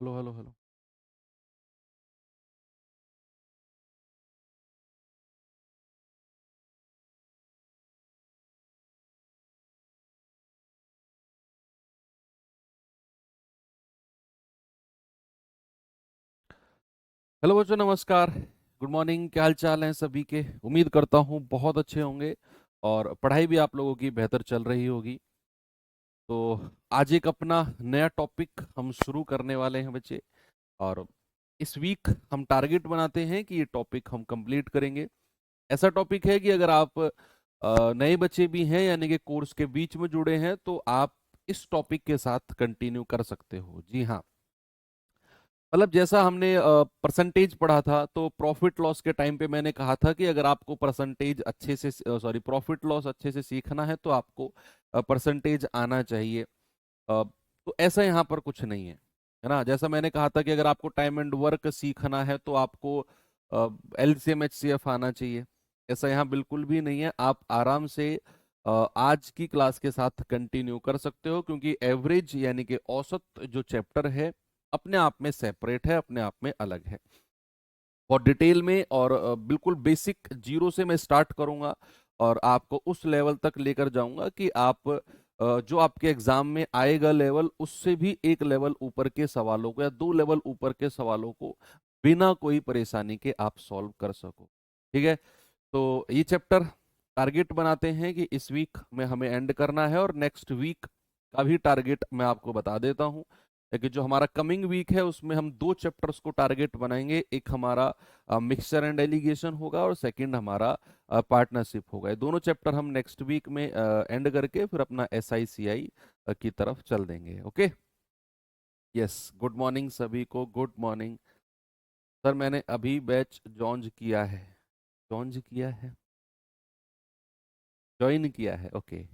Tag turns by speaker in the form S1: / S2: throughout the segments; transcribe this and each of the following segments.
S1: Hello hello hello. Hello बच्चों, नमस्कार। Good morning. क्या हाल चाल हैं सभी के? उम्मीद करता हूँ बहुत अच्छे होंगे और पढ़ाई भी आप लोगों की बेहतर चल रही होगी। तो आज एक अपना नया टॉपिक हम शुरू करने वाले हैं बच्चे। और इस वीक हम टारगेट बनाते हैं कि ये टॉपिक हम कंप्लीट करेंगे। ऐसा टॉपिक है कि अगर आप नए बच्चे भी हैं यानी कि कोर्स के बीच में जुड़े हैं तो आप इस टॉपिक के साथ कंटिन्यू कर सकते हो। जी हाँ, मतलब जैसा हमने परसेंटेज पढ़ा था तो प्रॉफिट लॉस के टाइम पे मैंने कहा था कि अगर आपको परसेंटेज अच्छे से प्रॉफिट लॉस अच्छे से सीखना है तो आपको परसेंटेज आना चाहिए। तो ऐसा यहाँ पर कुछ नहीं है ना। जैसा मैंने कहा था कि अगर आपको टाइम एंड वर्क सीखना है तो आपको एलसीएम एचसीएफ आना चाहिए। ऐसा यहाँ बिल्कुल भी नहीं है। आप आराम से आज की क्लास के साथ कंटिन्यू कर सकते हो क्योंकि एवरेज यानी कि औसत जो चैप्टर है अपने आप में सेपरेट है, अपने आप में अलग है। बहुत डिटेल में और बिल्कुल बेसिक जीरो से मैं स्टार्ट करूंगा और आपको उस लेवल तक लेकर जाऊंगा कि आप जो आपके एग्जाम में आएगा लेवल, उससे भी एक लेवल ऊपर के सवालों को या दो लेवल ऊपर के सवालों को बिना कोई परेशानी के आप सॉल्व कर सको। ठीक है। तो ये चैप्टर टारगेट बनाते हैं कि इस वीक में हमें एंड करना है और नेक्स्ट वीक का भी टारगेट मैं आपको बता देता हूँ। लेकिन जो हमारा कमिंग वीक है उसमें हम दो चैप्टर्स को टारगेट बनाएंगे। एक हमारा मिक्सचर एंड एलिगेशन होगा और सेकंड हमारा पार्टनरशिप होगा। ये दोनों चैप्टर हम नेक्स्ट वीक में एंड करके फिर अपना SICI की तरफ चल देंगे। ओके। यस, गुड मॉर्निंग सभी को, गुड मॉर्निंग। सर मैंने अभी बैच ज्वाइन किया है। ज्वाइन किया है, ज्वाइन किया है। ओके,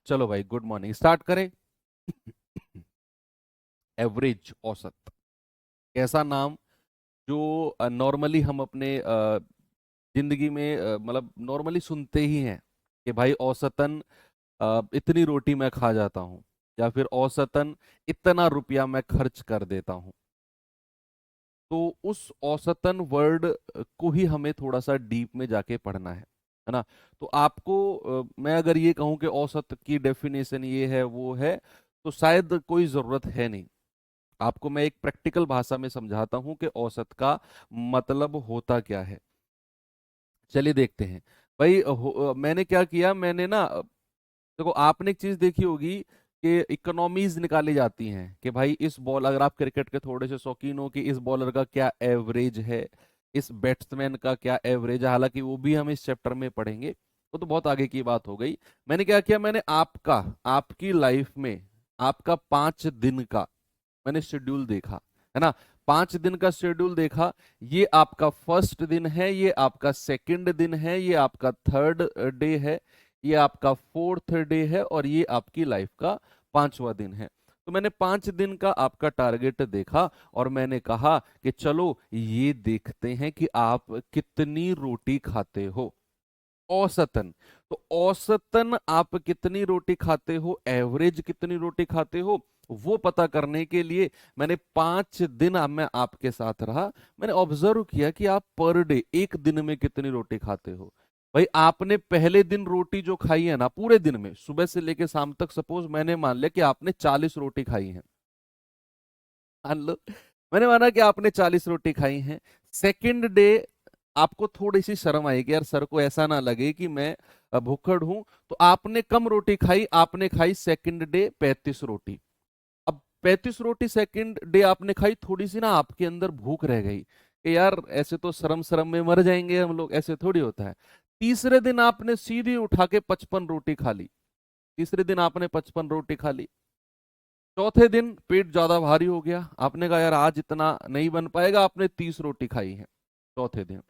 S1: चलो भाई, गुड मॉर्निंग, स्टार्ट करें। एवरेज, औसत, कैसा नाम जो नॉर्मली हम अपने जिंदगी में मतलब नॉर्मली सुनते ही हैं कि भाई औसतन इतनी रोटी मैं खा जाता हूँ या फिर औसतन इतना रुपया मैं खर्च कर देता हूँ। तो उस औसतन वर्ड को ही हमें थोड़ा सा डीप में जाके पढ़ना है ना। तो आपको मैं अगर ये कहूँ कि औसत की डेफिनेशन ये है वो है तो शायद कोई ज़रूरत है नहीं। आपको मैं एक प्रैक्टिकल भाषा में समझाता हूँ कि औसत का मतलब होता क्या है। चलिए देखते हैं। भाई मैंने क्या किया, मैंने ना देखो, आपने एक चीज देखी होगी कि इकोनॉमीज निकाली जाती हैं कि भाई इस बॉल, अगर आप क्रिकेट के थोड़े से शौकीन हो, कि इस बॉलर का क्या एवरेज है, इस बैट्समैन का क्या एवरेज है। हालांकि वो भी हम इस चैप्टर में पढ़ेंगे, वो तो बहुत आगे की बात हो गई। मैंने क्या किया, मैंने आपका, आपकी लाइफ में आपका 5 दिन का मैंने शेड्यूल देखा, है ना। 5 दिन का शेड्यूल देखा। ये आपका फर्स्ट दिन है, ये आपका सेकंड दिन है, ये आपका थर्ड डे है, ये आपका फोर्थ डे है और ये आपकी लाइफ का 5वां दिन है। तो मैंने 5 दिन का आपका टारगेट देखा और मैंने कहा कि चलो ये देखते हैं कि आप कितनी रोटी खाते हो औसतन। तो औसतन आप कितनी रोटी खाते हो, एवरेज कितनी रोटी खाते हो, वो पता करने के लिए मैंने 5 दिन अब मैं आपके साथ रहा। मैंने ऑब्जर्व किया कि आप पर डे, एक दिन में कितनी रोटी खाते हो। भाई आपने पहले दिन रोटी जो खाई है ना, पूरे दिन में सुबह से लेकर शाम तक, सपोज मैंने मान लिया कि आपने 40 रोटी खाई है। मान लो मैंने माना कि आपने 40 रोटी खाई हैं। सेकंड डे आपको थोड़ी सी शर्म आएगी, यार सर को ऐसा ना लगे कि मैं भूखड़ हूं, तो आपने कम रोटी खाई, आपने खाई सेकंड डे 35 रोटी। अब 35 रोटी सेकंड डे आपने खाई, थोड़ी सी ना आपके अंदर भूख रह गई कि यार ऐसे तो शर्म शर्म में मर जाएंगे हम लोग, ऐसे थोड़ी होता है। तीसरे दिन आपने सीधी उठा के 55 रोटी खा ली। तीसरे दिन आपने 55 रोटी खा ली। चौथे दिन पेट ज्यादा भारी हो गया, आपने कहा यार आज इतना नहीं बन पाएगा, आपने 30 रोटी खाई है चौथे दिन।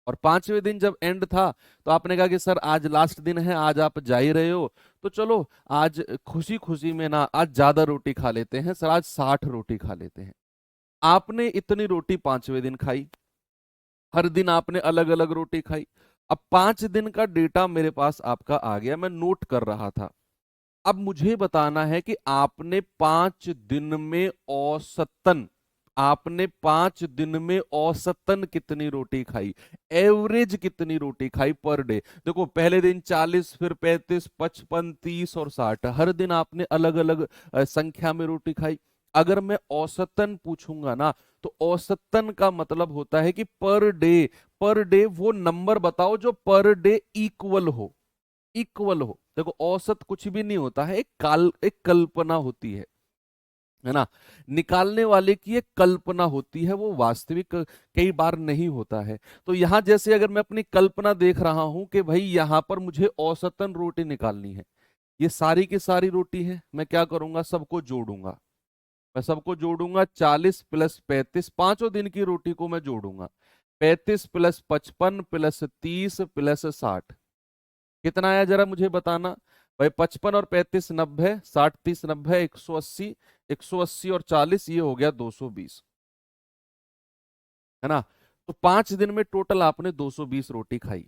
S1: और 5वें दिन जब एंड था तो आपने कहा कि सर आज लास्ट दिन है, आज आप जा ही रहे हो, तो चलो आज खुशी खुशी में ना आज ज्यादा रोटी खा लेते हैं, सर आज 60 रोटी खा लेते हैं। आपने इतनी रोटी 5वें दिन खाई। हर दिन आपने अलग अलग रोटी खाई। अब 5 दिन का डेटा मेरे पास आपका आ गया, मैं नोट कर रहा था। अब मुझे बताना है कि आपने 5 दिन में औसतन, आपने 5 दिन में औसतन कितनी रोटी खाई, एवरेज कितनी रोटी खाई पर डे। देखो पहले दिन 40, फिर 35, 55, 30 और 60, हर दिन आपने अलग अलग संख्या में रोटी खाई। अगर मैं औसतन पूछूंगा ना, तो औसतन का मतलब होता है कि पर डे, पर डे वो नंबर बताओ जो पर डे इक्वल हो, इक्वल हो। देखो औसत कुछ भी नहीं होता है, एक कल्पना होती है ना, निकालने वाले की एक कल्पना होती है, वो वास्तविक कई बार नहीं होता है। तो यहां जैसे अगर मैं अपनी कल्पना देख रहा हूं कि भाई यहां पर मुझे औसतन रोटी निकालनी है, ये सारी की सारी रोटी है, मैं क्या करूंगा, सबको जोड़ूंगा। मैं सबको जोड़ूंगा, 40 प्लस 35, पांचों दिन की रोटी को मैं जोड़ूंगा। 35 प्लस 55 प्लस 30 प्लस 60, कितना आया जरा मुझे बताना। भाई 55 और 35 90, 60 30 90, 180, 180 और 40 ये हो गया 220, है ना। तो 5 दिन में टोटल आपने 220 रोटी खाई।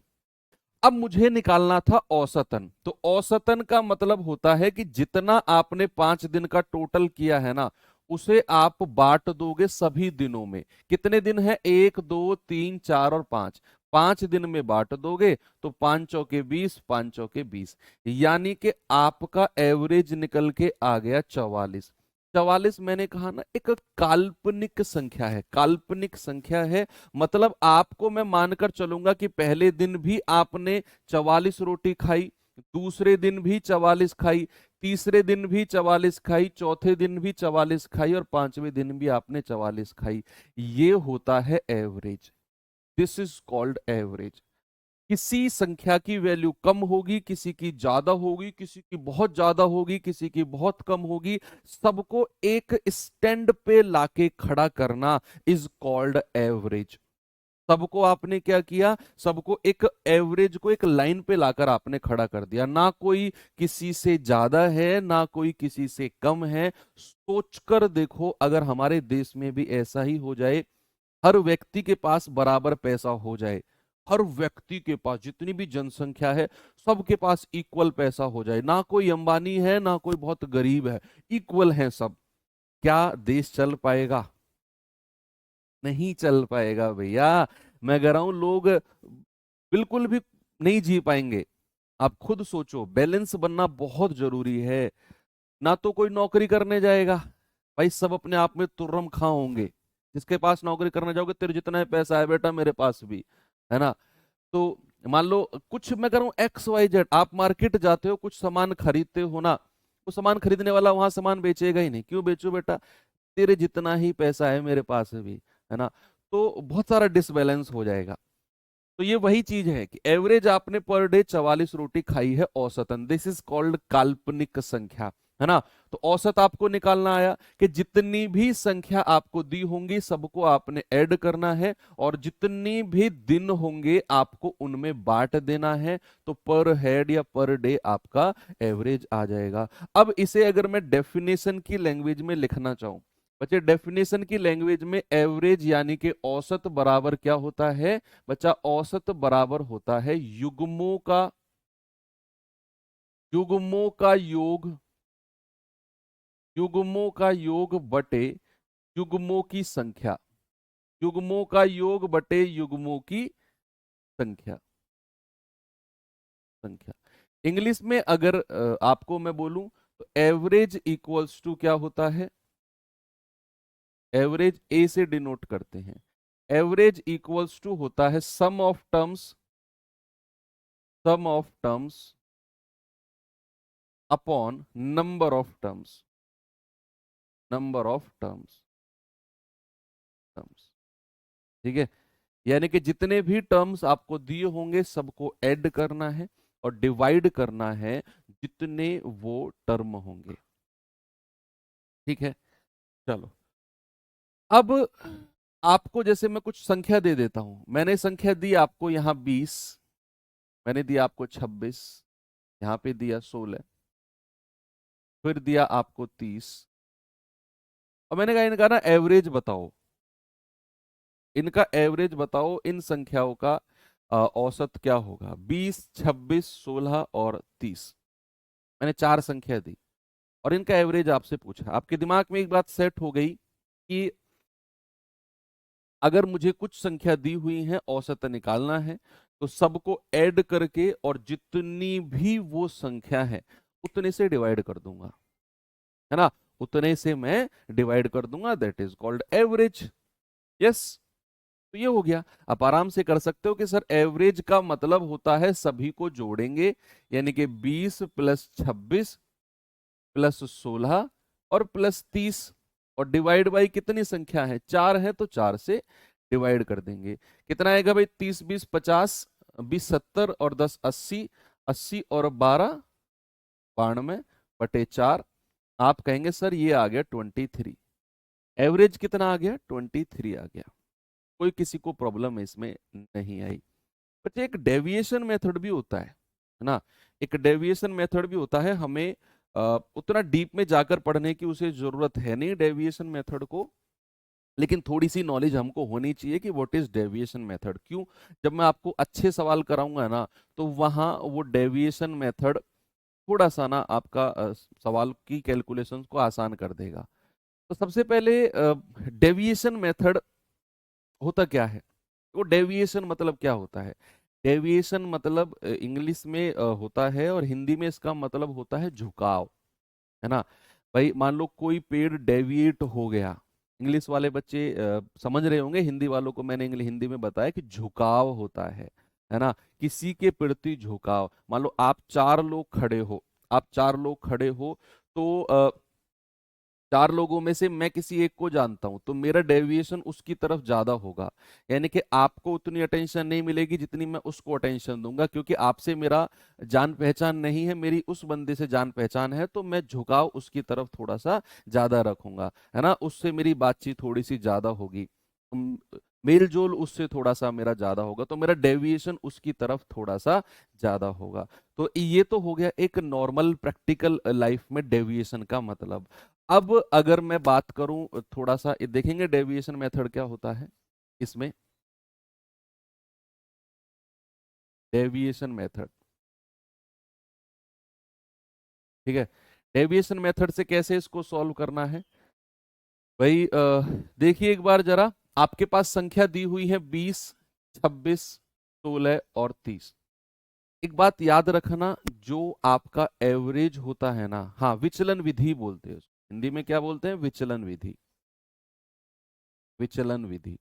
S1: अब मुझे निकालना था औसतन। तो औसतन का मतलब होता है कि जितना आपने 5 दिन का टोटल किया है ना, उसे आप बांट दोगे सभी दिनों में। कितने दिन है, 1 2 3 4 और 5, 5 दिन में बांट दोगे तो 5 चौके 20, 5 चौके 20, यानी कि आपका एवरेज निकल के आ गया 44। 44 मैंने कहा ना एक काल्पनिक संख्या है, काल्पनिक संख्या है। मतलब आपको मैं मानकर चलूंगा कि पहले दिन भी आपने 44 रोटी खाई, दूसरे दिन भी 44 खाई, तीसरे दिन भी 44 खाई, चौथे दिन भी 44 खाई और पांचवें दिन भी आपने 44 खाई। ये होता है average. This is called average. किसी संख्या की वैल्यू कम होगी, किसी की ज्यादा होगी, किसी की बहुत ज्यादा होगी, किसी की बहुत कम होगी, सबको एक स्टैंड पे लाके खड़ा करना इज कॉल्ड एवरेज। सबको आपने क्या किया, सबको एक एवरेज को एक लाइन पे लाकर आपने खड़ा कर दिया। ना कोई किसी से ज्यादा है, ना कोई किसी से कम है। सोचकर देखो अगर हमारे देश में भी ऐसा ही हो जाए, हर व्यक्ति के पास बराबर पैसा हो जाए, हर व्यक्ति के पास जितनी भी जनसंख्या है सबके पास इक्वल पैसा हो जाए, ना कोई अंबानी है ना कोई बहुत गरीब है, इक्वल है सब, क्या देश चल पाएगा? नहीं चल पाएगा भैया। मैं कह रहा हूं लोग बिल्कुल भी नहीं जी पाएंगे। आप खुद सोचो, बैलेंस बनना बहुत जरूरी है। ना तो कोई नौकरी करने जाएगा, भाई सब अपने आप में तुर्रम खां होंगे। जिसके पास नौकरी करने जाओगे, तेरे जितना ही पैसा है बेटा मेरे पास भी है ना। तो मान लो कुछ मैं कह रहा हूँ XYZ, आप मार्केट जाते हो कुछ सामान खरीदते हो ना, वो सामान खरीदने वाला वहां सामान बेचेगा ही नहीं। क्यों बेचो बेटा, तेरे जितना ही पैसा है मेरे पास भी, है ना। तो बहुत सारा डिसबैलेंस हो जाएगा। तो ये वही चीज है कि एवरेज आपने पर डे 44 रोटी खाई है औसतन, दिस इज कॉल्ड काल्पनिक संख्या, है ना। तो औसत आपको निकालना आया कि जितनी भी संख्या आपको दी होंगी सबको आपने ऐड करना है, और जितनी भी दिन होंगे आपको उनमें बांट देना है। तो पर हेड या पर डे आपका एवरेज आ जाएगा। अब इसे अगर मैं डेफिनेशन की लैंग्वेज में लिखना चाहूं, बच्चे डेफिनेशन की लैंग्वेज में एवरेज यानी कि औसत बराबर क्या होता है बच्चा, औसत बराबर होता है युग्मों का, युग्मों का योग, युग्मों का योग बटे युग्मों की संख्या, युग्मों का योग बटे युग्मों की संख्या, संख्या। इंग्लिश में अगर आपको मैं बोलूं तो एवरेज इक्वल्स टू क्या होता है, एवरेज ए से डिनोट करते हैं। एवरेज इक्वल्स टू होता है sum of terms, sum of terms upon number of terms, number of terms, terms. ठीक है, यानी कि जितने भी टर्म्स आपको दिए होंगे सबको ऐड करना है और डिवाइड करना है जितने वो टर्म होंगे। ठीक है, चलो। अब आपको जैसे मैं कुछ संख्या दे देता हूं, मैंने संख्या दी आपको यहां 20, मैंने दिया आपको 26, यहां पे दिया 16, फिर दिया आपको 30, और मैंने कहा इनका ना एवरेज बताओ, इनका एवरेज बताओ, इन संख्याओं का औसत क्या होगा, 20, 26, 16 और 30। मैंने 4 संख्या दी और इनका एवरेज आपसे पूछा। आपके दिमाग में एक बात सेट हो गई कि अगर मुझे कुछ संख्या दी हुई है, औसत निकालना है, तो सबको ऐड करके और जितनी भी वो संख्या है उतने से डिवाइड कर दूंगा, है ना, उतने से मैं डिवाइड कर दूंगा, that is called average. Yes, तो ये हो गया। आप आराम से कर सकते हो कि सर एवरेज का मतलब होता है सभी को जोड़ेंगे, यानी कि 20 प्लस 26 प्लस 16 और प्लस 30, और डिवाइड बाई कितनी संख्या है, 4 है, तो 4 से डिवाइड कर देंगे। कितना आएगा भाई, 30 20 50, 20 70 और 10 80, 80 और 12 92 बटे 4। आप कहेंगे सर ये आ गया 23। एवरेज कितना आ गया, 23 आ गया। कोई किसी को प्रॉब्लम इसमें नहीं आई। बच्चे एक डेविएशन मेथड भी होता है ना, एक डेविएशन मेथड भी होता है। हमें उतना डीप में जाकर पढ़ने की उसे जरूरत है नहीं डेविएशन मेथड को, लेकिन थोड़ी सी नॉलेज हमको होनी चाहिए कि व्हाट इज डेविएशन मेथड। क्यों, जब मैं आपको अच्छे सवाल कराऊंगा ना, तो वहां वो डेविएशन मेथड थोड़ा सा ना आपका सवाल की कैलकुलेशंस को आसान कर देगा। तो सबसे पहले डेविएशन मेथड होता क्या है, वो डेविएशन मतलब क्या होता है। डेविएशन मतलब इंग्लिश में होता है और हिंदी में इसका मतलब होता है झुकाव, है ना। भाई मान लो कोई पेड़ डेविएट हो गया, इंग्लिश वाले बच्चे समझ रहे होंगे, हिंदी वालों को मैंने हिंदी में बताया कि झुकाव होता है ना, किसी के प्रति झुकाव। मान लो आप 4 लोग खड़े हो, आप 4 लोग खड़े हो, तो 4 लोगों में से मैं किसी एक को जानता हूं, तो मेरा डेविएशन उसकी तरफ ज्यादा होगा, यानी कि आपको उतनी अटेंशन नहीं मिलेगी जितनी मैं उसको अटेंशन दूंगा, क्योंकि आपसे मेरा जान पहचान नहीं है, मेरी उस बंदे से जान पहचान है, तो मैं झुकाव उसकी तरफ थोड़ा सा ज्यादा रखूंगा, है ना, उससे मेरी बातचीत थोड़ी सी ज्यादा होगी, मेल जोल उससे थोड़ा सा मेरा ज्यादा होगा, तो मेरा डेविएशन उसकी तरफ थोड़ा सा ज्यादा होगा। तो ये तो हो गया एक नॉर्मल प्रैक्टिकल लाइफ में डेविएशन का मतलब। अब अगर मैं बात करूं थोड़ा सा, ये देखेंगे डेविएशन मेथड क्या होता है इसमें। डेविएशन मेथड, ठीक है, डेविएशन मेथड से कैसे इसको सॉल्व करना है भाई, देखिए एक बार जरा, आपके पास संख्या दी हुई है 20 26 16 और 30। एक बात याद रखना, जो आपका एवरेज होता है ना, हाँ विचलन विधि बोलते हैं उसको। हिंदी में क्या बोलते हैं, विचलन विधि, विचलन विधि।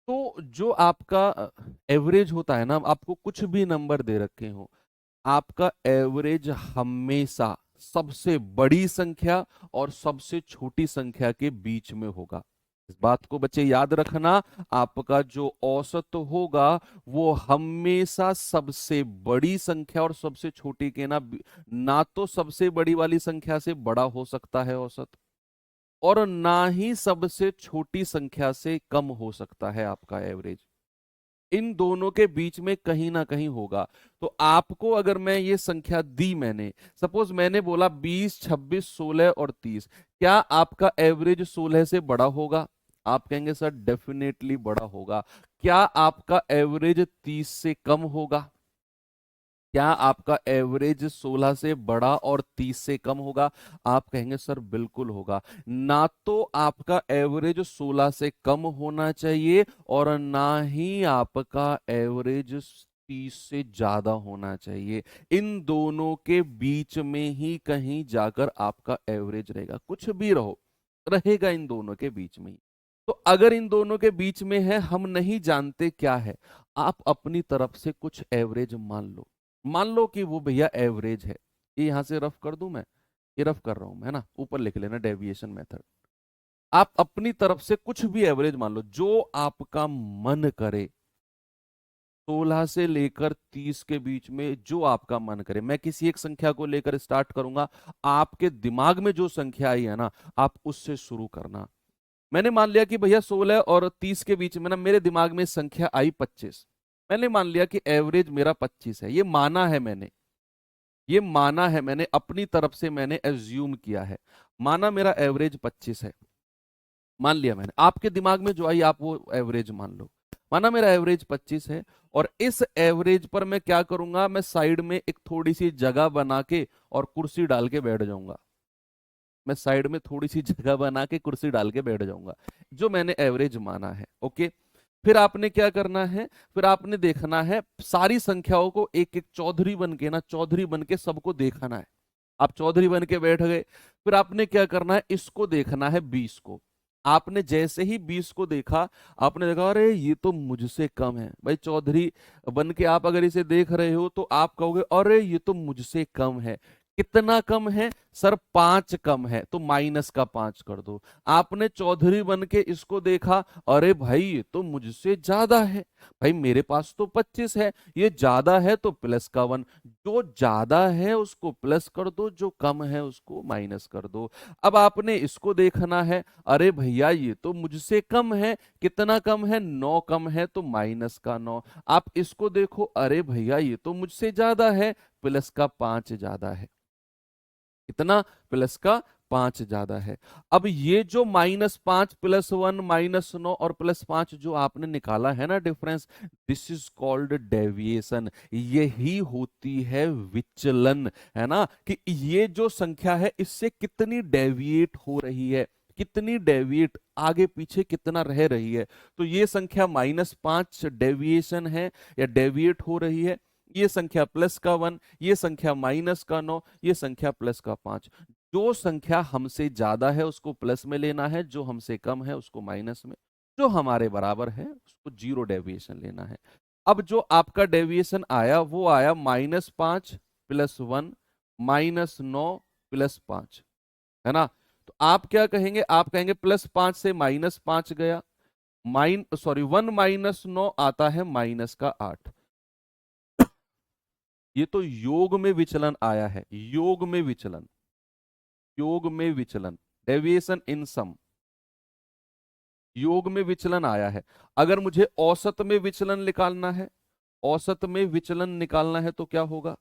S1: तो जो आपका एवरेज होता है ना, आपको कुछ भी नंबर दे रखे हो, आपका एवरेज हमेशा सबसे बड़ी संख्या और सबसे छोटी संख्या के बीच में होगा। इस बात को बच्चे याद रखना, आपका जो औसत होगा वो हमेशा सबसे बड़ी संख्या और सबसे छोटी के ना तो सबसे बड़ी वाली संख्या से बड़ा हो सकता है औसत, और ना ही सबसे छोटी संख्या से कम हो सकता है आपका एवरेज। इन दोनों के बीच में कहीं ना कहीं होगा। तो आपको अगर मैं ये संख्या दी, मैंने सपोज मैंने बोला 20 26 16 और 30, क्या आपका एवरेज 16 से बड़ा होगा? आप कहेंगे सर डेफिनेटली बड़ा होगा। क्या आपका एवरेज 30 से कम होगा? क्या आपका एवरेज 16 से बड़ा और 30 से कम होगा? आप कहेंगे सर बिल्कुल होगा। ना तो आपका एवरेज 16 से कम होना चाहिए और ना ही आपका एवरेज 30 से ज्यादा होना चाहिए। इन दोनों के बीच में ही कहीं जाकर आपका एवरेज रहेगा, कुछ भी रहो रहेगा इन दोनों के बीच में ही। तो अगर इन दोनों के बीच में है, हम नहीं जानते क्या है, आप अपनी तरफ से कुछ एवरेज मान लो। मान लो कि वो भैया एवरेज है, ये यहां से रफ कर दूं मैं, ये रफ कर रहा हूं मैं, है ना, ऊपर लिख लेना डेविएशन मेथड। आप अपनी तरफ से कुछ भी एवरेज मान लो जो आपका मन करे, 16 से लेकर 30 के बीच में जो आपका मन करे। मैं किसी एक संख्या को लेकर स्टार्ट करूंगा, आपके दिमाग में जो संख्या आई है ना, आप उससे शुरू करना। मैंने मान लिया कि भैया 16 और 30 के बीच में ना मेरे दिमाग में संख्या आई 25। मैंने मान लिया कि एवरेज मेरा 25 है, ये माना है मैंने, ये माना है मैंने, अपनी तरफ से मैंने एज्यूम किया है, माना मेरा एवरेज 25 है, मान लिया मैंने। आपके दिमाग में जो आई आप वो एवरेज मान लो। माना मेरा एवरेज 25 है, और इस एवरेज पर मैं क्या करूंगा, मैं साइड में एक थोड़ी सी जगह बना के और कुर्सी डाल के बैठ जाऊंगा। मैं साइड में थोड़ी सी जगह बना के कुर्सी डाल के बैठ जाऊंगा, जो मैंने एवरेज माना है। ओके, फिर आपने क्या करना है, फिर आपने देखना है सारी संख्याओं को एक एक चौधरी बन के ना, चौधरी बन के सबको देखना है। आप चौधरी बन के बैठ गए, फिर आपने क्या करना है, इसको देखना है 20 को। आपने जैसे ही 20 को देखा, आपने देखा अरे ये तो मुझसे कम है। भाई चौधरी बन के आप अगर इसे देख रहे हो तो आप कहोगे अरे ये तो मुझसे कम है। कितना कम है सर, 5 कम है, तो माइनस का 5 कर दो। आपने चौधरी बन के इसको देखा, अरे भाई ये तो मुझसे ज्यादा है, भाई मेरे पास तो 25 है, ये ज्यादा है तो प्लस का 1। जो ज्यादा है उसको प्लस कर दो, जो कम है उसको माइनस कर दो। अब आपने इसको देखना है, अरे भैया ये तो मुझसे कम है, कितना कम है, 9 कम है, तो माइनस का 9। आप इसको देखो, अरे भैया ये तो मुझसे ज्यादा है, प्लस का 5 ज्यादा है। कितना, प्लस का 5 ज्यादा है। अब ये जो -5 +1 -9 और +5 जो आपने निकाला है ना difference, this is called deviation. यही होती है विचलन, है ना, कि ये जो संख्या है इससे कितनी डेविएट हो रही है, कितनी डेविएट आगे पीछे कितना रह रही है। तो ये संख्या -5 डेविएशन है या डेविएट हो रही है, ये संख्या प्लस का 1, ये संख्या माइनस का 9, ये संख्या प्लस का 5। जो संख्या हमसे ज्यादा है उसको प्लस में लेना है, जो हमसे कम है उसको माइनस में, जो हमारे बराबर है उसको जीरो डेविएशन लेना है। अब जो आपका डेविएशन आया वो आया -5 +1 -9 +5, है ना। तो आप क्या कहेंगे, आप कहेंगे +5 से -5 गया, 1 -9 आता है -8। ये तो योग में विचलन आया है, योग में विचलन, योग में विचलन, डेविएशन इन सम, योग में विचलन आया है। अगर मुझे औसत में विचलन निकालना है, औसत में विचलन निकालना है तो क्या होगा,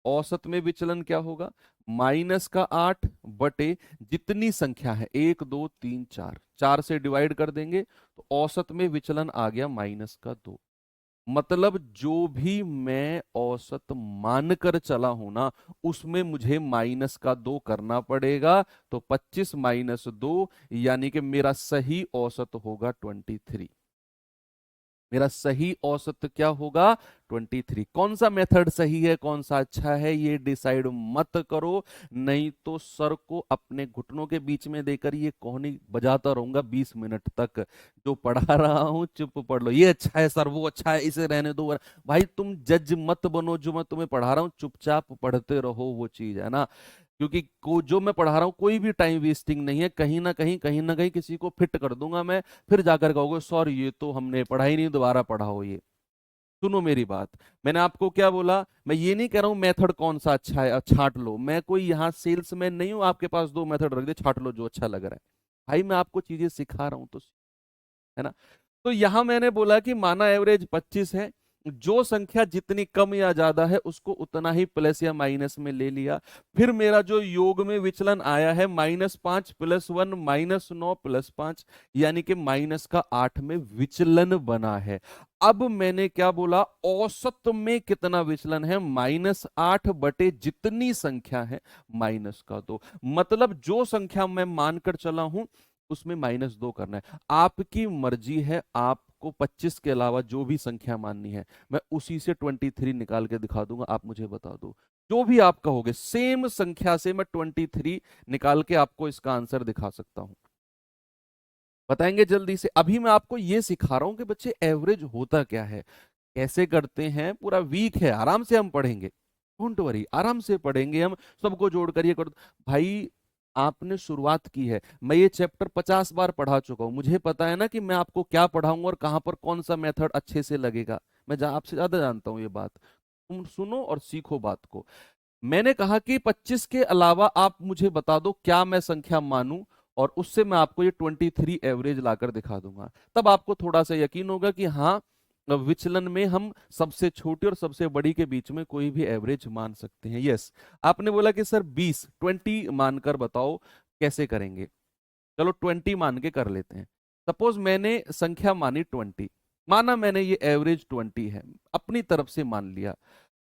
S1: औसत में विचलन क्या होगा, -8 बटे जितनी संख्या है 1 2 3 4, 4 से डिवाइड कर देंगे तो औसत में विचलन आ गया -2। मतलब जो भी मैं औसत मानकर चला हूं ना, उसमें मुझे -2 करना पड़ेगा। तो 25 -2 यानी कि मेरा सही औसत होगा 23। मेरा सही औसत क्या होगा, 23। कौन सा मेथड सही है, कौन सा अच्छा है, ये डिसाइड मत करो, नहीं तो सर को अपने घुटनों के बीच में देकर ये कोहनी बजाता रहूंगा 20 मिनट तक। जो पढ़ा रहा हूं चुप पढ़ लो, ये अच्छा है सर, वो अच्छा है, इसे रहने दो। भाई तुम जज मत बनो, जो मैं तुम्हें पढ़ा रहा हूँ चुपचाप पढ़ते रहो, वो चीज है ना। क्योंकि जो मैं पढ़ा रहा हूँ कोई भी टाइम वेस्टिंग नहीं है, कहीं ना कहीं किसी को फिट कर दूंगा मैं, फिर जाकर कहोगे सॉरी ये तो हमने पढ़ा ही नहीं, दोबारा पढ़ाओ ये। सुनो मेरी बात, मैंने आपको क्या बोला, मैं ये नहीं कह रहा हूं मेथड कौन सा अच्छा है छांट लो, मैं कोई यहाँ सेल्समैन नहीं हूं आपके पास 2 मेथड रख दे छांट लो जो अच्छा लग रहा है। भाई मैं आपको चीजें सिखा रहा हूं तो, है ना। तो यहां मैंने बोला कि माना एवरेज 25 है, जो संख्या जितनी कम या ज्यादा है उसको उतना ही प्लस या माइनस में ले लिया। फिर मेरा जो योग में विचलन आया है -5 +1 -9 +5, यानी कि -8 में विचलन बना है। अब मैंने क्या बोला, औसत में कितना विचलन है, -8 बटे जितनी संख्या है -2। मतलब जो संख्या मैं मानकर चला हूं उसमें -2 करना है। आपकी मर्जी है, आपको 25 के अलावा जो भी संख्या माननी है, मैं उसी से 23 निकाल के दिखा दूंगा, आप मुझे बता दो। जो भी आप कहोगे सेम संख्या से मैं 23 निकाल के आपको इसका आंसर दिखा सकता हूं। बताएंगे जल्दी से। अभी मैं आपको ये सिखा रहा हूं कि बच्चे एवरेज होता क्या है, कैसे करते हैं। पूरा वीक है, आराम से हम पढ़ेंगे, डोंट वरी, आराम से पढ़ेंगे हम, सबको जोड़ कर ये कर। भाई आपने शुरुआत की है, मैं ये चैप्टर 50 बार पढ़ा चुका हूं, मुझे पता है ना कि मैं आपको क्या पढ़ाऊंगा और कहां पर कौन सा मेथड अच्छे से लगेगा। मैं आपसे ज्यादा जानता हूं ये बात, तुम सुनो और सीखो बात को। मैंने कहा कि 25 के अलावा आप मुझे बता दो क्या मैं संख्या मानूं, और उससे मैं आपको ये 23 एवरेज लाकर दिखा दूंगा। तब आपको थोड़ा सा यकीन होगा कि हाँ, विचलन में हम सबसे छोटी और सबसे बड़ी के बीच में कोई भी एवरेज मान सकते हैं। यस, आपने बोला कि सर 20 मानकर बताओ कैसे करेंगे। चलो 20 मान के कर लेते हैं। सपोज मैंने संख्या मानी 20, माना मैंने ये एवरेज 20 है, अपनी तरफ से मान लिया।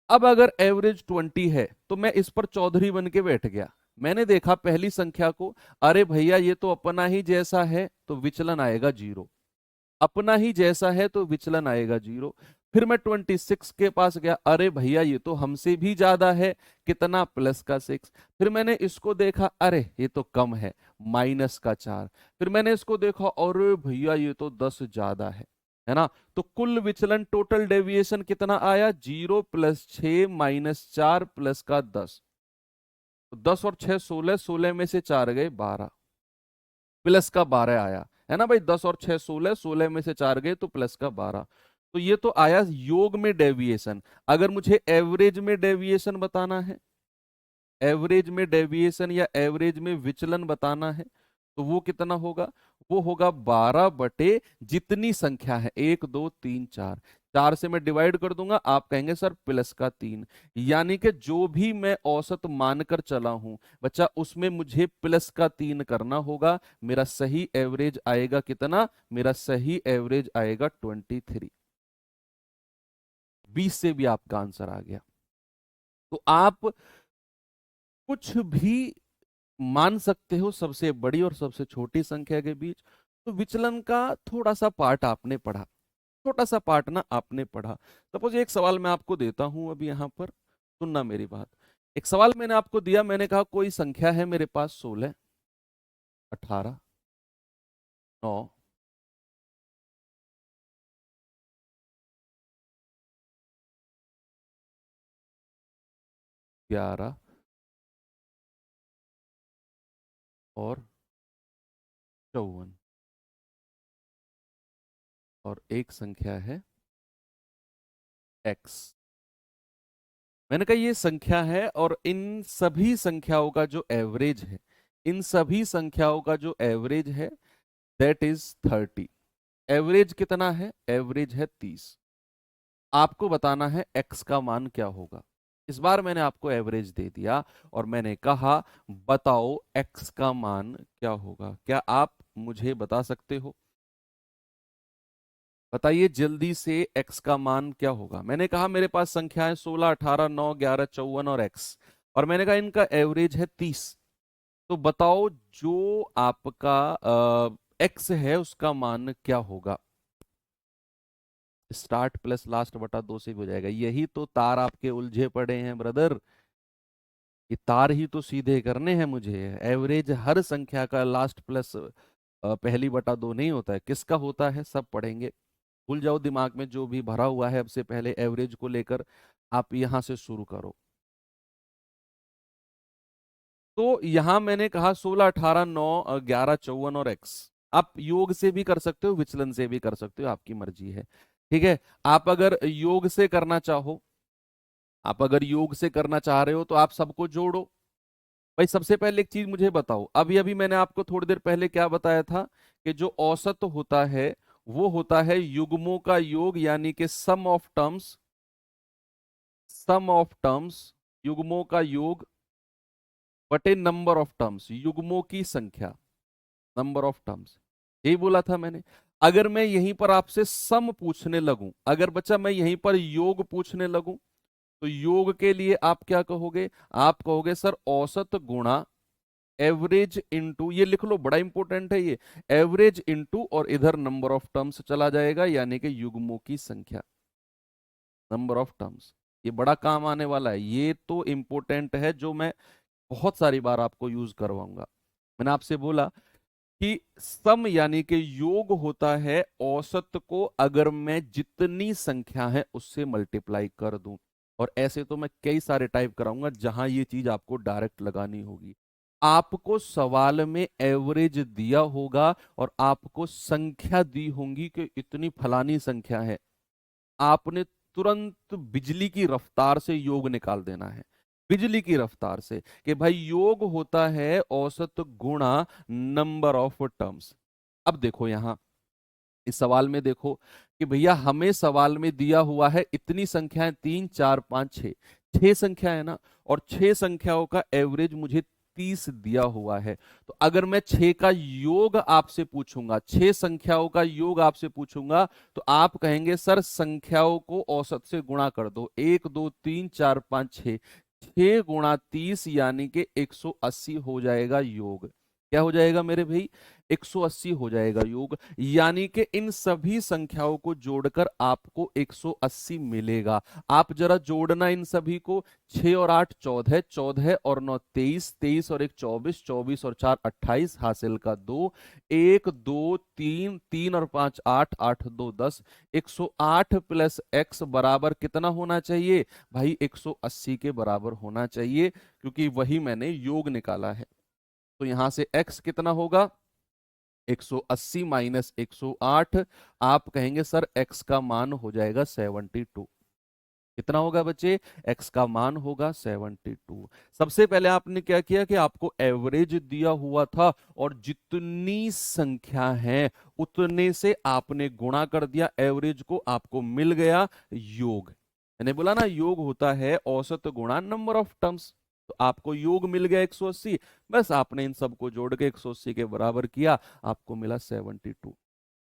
S1: अब अगर एवरेज 20 है तो मैं इस पर चौधरी बन के बैठ गया। मैंने देखा पहली संख्या को, अरे भैया ये तो अपना ही जैसा है, तो विचलन आएगा 0। अपना ही जैसा है तो विचलन आएगा 0। फिर मैं 26 के पास गया, अरे भैया ये तो हमसे भी ज्यादा है, कितना, प्लस का 6। फिर मैंने इसको देखा, अरे ये तो कम है, माइनस का 4। फिर मैंने इसको देखा, अरे भैया ये तो 10 ज्यादा है ना। तो कुल विचलन, टोटल डेविएशन कितना आया, 0 + 6 - 4 प्लस का 10। तो 10 और 6 16, 16 में से 4 गए 12, प्लस का 12 आया, है ना भाई। 10 और 6 16, 16 में से 4 गए तो प्लस का 12। तो ये तो आया योग में डेविएशन। अगर मुझे एवरेज में डेविएशन बताना है, एवरेज में डेविएशन या एवरेज में विचलन बताना है, तो वो कितना होगा, वो होगा 12 बटे जितनी संख्या है, 1 2 3 4। 4 से मैं डिवाइड कर दूंगा, आप कहेंगे सर प्लस का 3। यानी कि जो भी मैं औसत मानकर चला हूं बच्चा, उसमें मुझे प्लस का 3 करना होगा। मेरा सही एवरेज आएगा कितना, मेरा सही एवरेज आएगा 23। 20 से भी आपका आंसर आ गया। तो आप कुछ भी मान सकते हो सबसे बड़ी और सबसे छोटी संख्या के बीच। तो विचलन का थोड़ा सा पार्ट आपने पढ़ा, छोटा सा पार्ट ना आपने पढ़ा। सपोज एक सवाल मैं आपको देता हूं अभी यहां पर, सुनना मेरी बात। एक सवाल मैंने आपको दिया, मैंने कहा कोई संख्या है मेरे पास 16, 18, 9, 11 और 54, और एक संख्या है x। मैंने कहा ये संख्या है, और इन सभी संख्याओं का जो एवरेज है, इन सभी संख्याओं का जो एवरेज है दैट इज 30। एवरेज कितना है, एवरेज है 30। आपको बताना है x का मान क्या होगा। इस बार मैंने आपको एवरेज दे दिया और मैंने कहा बताओ x का मान क्या होगा। क्या आप मुझे बता सकते हो, बताइए जल्दी से x का मान क्या होगा। मैंने कहा मेरे पास संख्याएं 16, 18, 9, 11, 54 और x, और मैंने कहा इनका एवरेज है 30। तो बताओ जो आपका x है उसका मान क्या होगा। स्टार्ट प्लस लास्ट बटा 2 से भी हो जाएगा। यही तो तार आपके उलझे पड़े हैं ब्रदर, ये तार ही तो सीधे करने हैं मुझे। एवरेज हर संख्या का लास्ट प्लस पहली बटा 2 नहीं होता है, किसका होता है सब पढ़ेंगे। भूल जाओ दिमाग में जो भी भरा हुआ है, अब से पहले एवरेज को लेकर आप यहां से शुरू करो। तो यहां मैंने कहा 16, 18, 9, 11, 54 और x। आप योग से भी कर सकते हो, विचलन से भी कर सकते हो, आपकी मर्जी है। ठीक है, आप अगर योग से करना चाहो, आप अगर योग से करना चाह रहे हो तो आप सबको जोड़ो। भाई सबसे पहले एक चीज मुझे बताओ, अभी अभी मैंने आपको थोड़ी देर पहले क्या बताया था कि जो औसत होता है वो होता है युग्मों का योग, यानी कि sum of terms, sum of terms, युग्मों का योग बटे नंबर ऑफ टर्म्स, युग्मों की संख्या, नंबर ऑफ टर्म्स। यही बोला था मैंने। अगर मैं यहीं पर आपसे सम पूछने लगूं, अगर बच्चा मैं यहीं पर योग पूछने लगूं, तो योग के लिए आप क्या कहोगे, आप कहोगे सर औसत गुणा एवरेज इनटू, ये लिख लो बड़ा इंपॉर्टेंट है ये, एवरेज इनटू और इधर नंबर ऑफ टर्म्स चला जाएगा, यानी कि युग्मों की संख्या, नंबर ऑफ टर्म्स। ये बड़ा काम आने वाला है, ये तो इंपॉर्टेंट है जो मैं बहुत सारी बार आपको यूज करवाऊंगा। मैंने आपसे बोला कि सम यानी कि योग होता है औसत को अगर मैं जितनी संख्या है उससे मल्टीप्लाई कर दूं। और ऐसे तो मैं कई सारे टाइप कराऊंगा जहां ये चीज आपको डायरेक्ट लगानी होगी। आपको सवाल में एवरेज दिया होगा और आपको संख्या दी होंगी कि इतनी फलानी संख्या है, आपने तुरंत बिजली की रफ्तार से योग निकाल देना है, बिजली की रफ्तार से, कि भाई योग होता है औसत गुणा नंबर ऑफ टर्म्स। अब देखो यहां इस सवाल में देखो कि भैया हमें सवाल में दिया हुआ है इतनी संख्याएं, 3 4 5 6, 6 संख्या है ना, और 6 संख्याओं का एवरेज मुझे 30 दिया हुआ है। तो अगर मैं 6 का योग आपसे पूछूंगा, 6 संख्याओं का योग आपसे पूछूंगा, तो आप कहेंगे सर संख्याओं को औसत से गुणा कर दो, 1 2 3 4 5 6, 6 गुणा 30 यानी कि 180 हो जाएगा योग। क्या हो जाएगा मेरे भाई? 180 हो जाएगा योग। यानी कि इन सभी संख्याओं को जोड़कर आपको 180 मिलेगा। आप जरा जोड़ना इन सभी को, 6 और 8 14, 14 और 9 23, 23 और 1 24, 24 और 4 28, हासिल का 2, 1 2 3, 3 और 5 8, 8 2 10, 108 प्लस x बराबर कितना होना चाहिए भाई? 180 के बराबर होना चाहिए, क्योंकि वही मैंने योग निकाला है। तो यहां से x कितना होगा? 180 माइनस 108। आप कहेंगे सर x का मान हो जाएगा 72। कितना होगा बच्चे? x का मान होगा 72। सबसे पहले आपने क्या किया कि आपको एवरेज दिया हुआ था और जितनी संख्या है उतने से आपने गुणा कर दिया, एवरेज को आपको मिल गया योग। मैंने बोला ना योग होता है औसत गुणा नंबर ऑफ टर्म्स। तो आपको योग मिल गया 180, बस आपने इन सबको जोड़ के 180 के बराबर किया, आपको मिला 72।